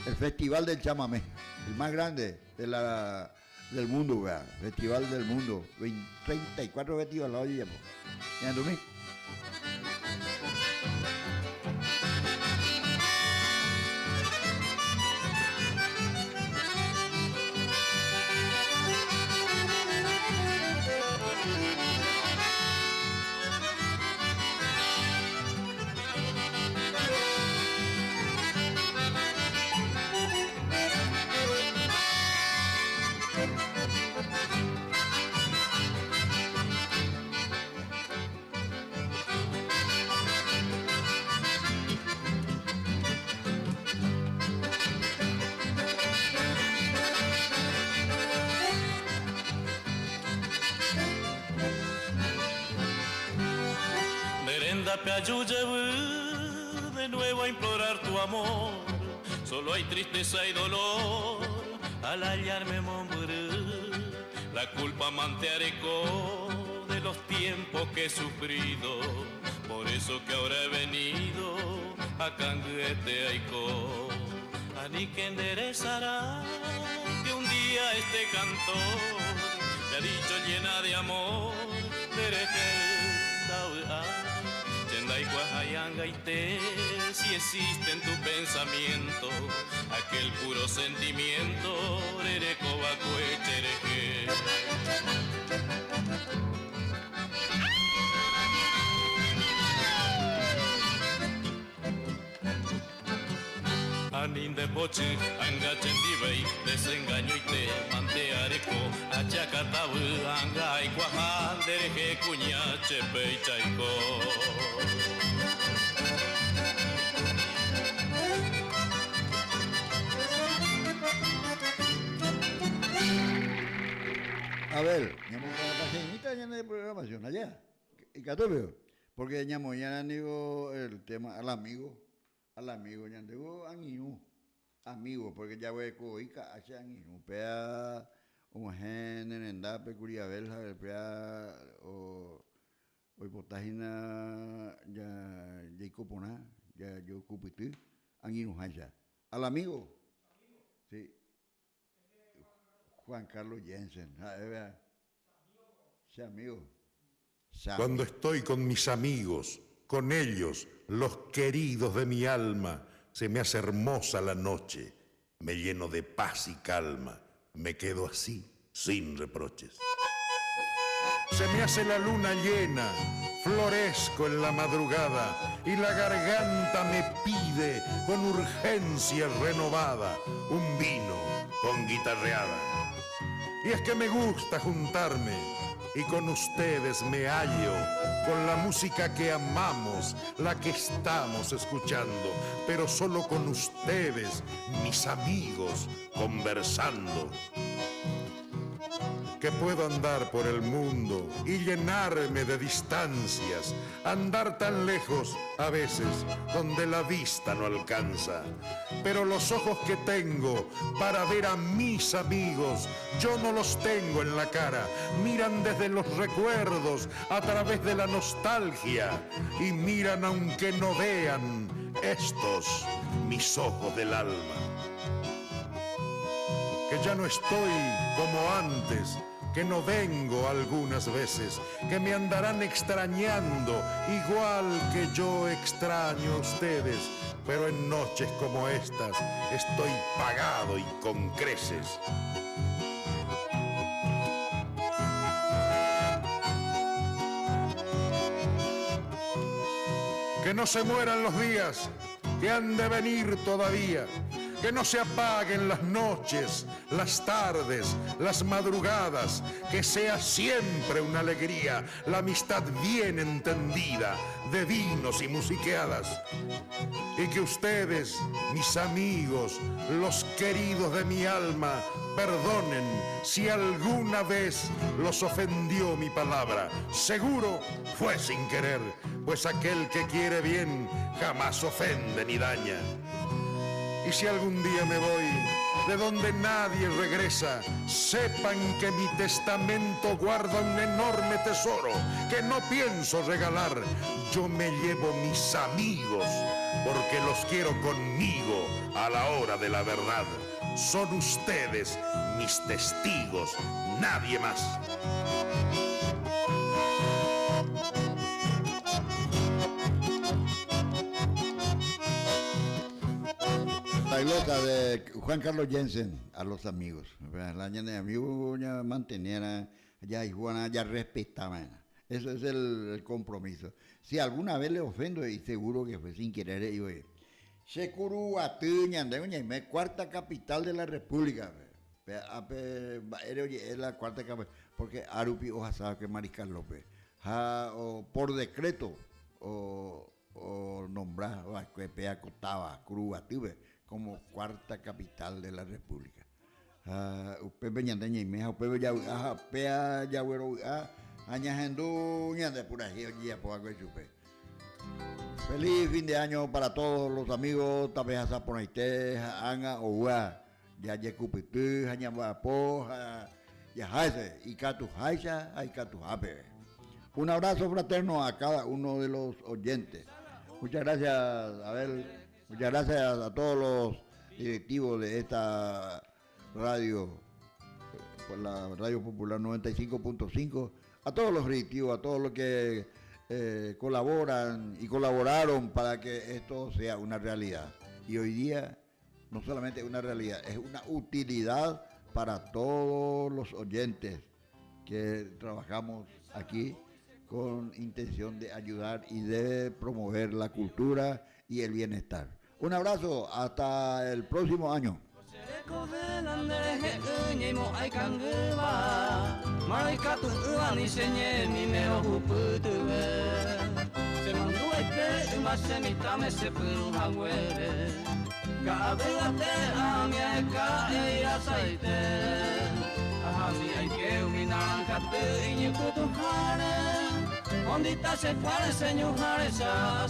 A: el Festival del Chamamé, el más grande del mundo, ¿verdad? Festival del mundo, 34 festivales, oye, ¿ya tú
B: Merenda peayuyebu, de nuevo a implorar tu amor. Solo hay tristeza y dolor al hallarme mombré. La culpa manteareco de los tiempos que he sufrido. Por eso que ahora he venido a Canguete Aiko. Ani que enderezará que un día este cantor me ha dicho llena de amor. Si existe en tu pensamiento aquel puro sentimiento, Anin de poche, angachentibei, desengaño y te manteareco, achacatabu, anga y cuajan, dereje cuñache, peichaico.
A: A ver, ñamo la paseñita ya de programación allá. Y catobio, porque ñamo ya digo el tema al amigo, ya digo amigo, porque ya voy coica hacia aniu, pea un gen en endape curia belja, pea o hipotagina ya jacopona, ya yo cupitú, aniu hacha. Al amigo. Sí. Juan Carlos Jensen, ese amigo.
L: Cuando estoy con mis amigos, con ellos, los queridos de mi alma, se me hace hermosa la noche, me lleno de paz y calma, me quedo así, sin reproches. Se me hace la luna llena, florezco en la madrugada y la garganta me pide con urgencia renovada un vino con guitarreada. Y es que me gusta juntarme y con ustedes me hallo, con la música que amamos, la que estamos escuchando, pero solo con ustedes, mis amigos, conversando. Que puedo andar por el mundo y llenarme de distancias, andar tan lejos a veces donde la vista no alcanza. Pero los ojos que tengo para ver a mis amigos, yo no los tengo en la cara, miran desde los recuerdos a través de la nostalgia y miran aunque no vean estos mis ojos del alma. Que ya no estoy como antes, que no vengo algunas veces, que me andarán extrañando, igual que yo extraño a ustedes, pero en noches como estas estoy pagado y con creces. Que que no se mueran los días que han de venir todavía, que no se apaguen las noches, las tardes, las madrugadas, que sea siempre una alegría, la amistad bien entendida, de vinos y musiqueadas. Y que ustedes, mis amigos, los queridos de mi alma, perdonen si alguna vez los ofendió mi palabra. Seguro fue sin querer, pues aquel que quiere bien jamás ofende ni daña. Y si algún día me voy de donde nadie regresa, sepan que mi testamento guarda un enorme tesoro que no pienso regalar. Yo me llevo mis amigos porque los quiero conmigo a la hora de la verdad. Son ustedes mis testigos, nadie más.
A: La iglota de Juan Carlos Jensen a los amigos. La de amigos ya mantenían, ya Juana ya respetaban. Eso es el compromiso. Si alguna vez le ofendo, y seguro que fue sin querer, digo, cuarta capital de la República. Es la cuarta capital, porque Arupi o sabe que Mariscal López. O por decreto, o nombrar, o Pea Cotaba, Curuba, como cuarta capital de la República. Upepe ñandeña y meja, upepe ya, pea ya güero, añajendu ñande pura ya por algo chupe. Feliz fin de año para todos los amigos, tabeja ponaite, anga oua, ya yecupitu, añambapo, ya jaise, y catu jaisa, y catu jape. Un abrazo fraterno a cada uno de los oyentes. Muchas gracias, Abel. Muchas gracias a todos los directivos de esta radio, por la Radio Popular 95.5, a todos los directivos, a todos los que colaboran y colaboraron para que esto sea una realidad. Y hoy día no solamente es una realidad, es una utilidad para todos los oyentes que trabajamos aquí con intención de ayudar y de promover la cultura y el bienestar. Un abrazo, hasta el próximo año.
F: Ondita se fue señor esa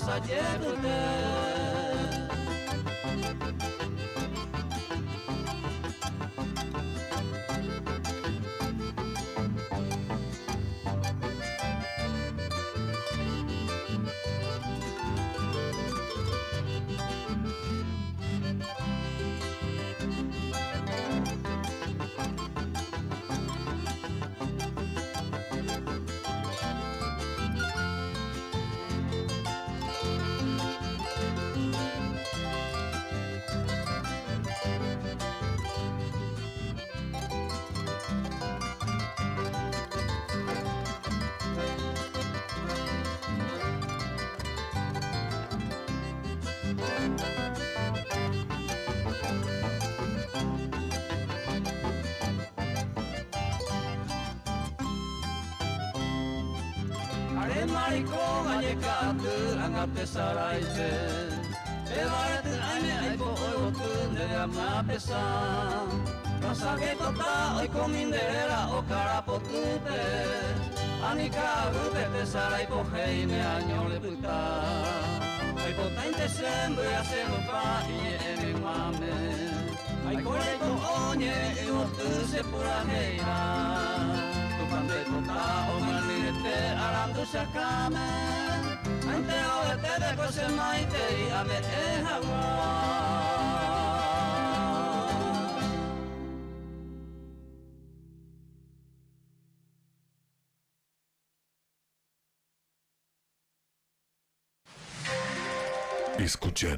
F: mariko ganyekatu angate saraite evaret ane aiko oigotu nera mapesa Rasage tota oiko mindera okarapotute Anika rupete sarai poheime añole puta Aipota intesembre aseno pa iye eme mame Aikoreiko onye imotu se pura heira Tupande tota omanirete arandu sakame Ante oete de kose maite i ame ehawa
L: Escuchando.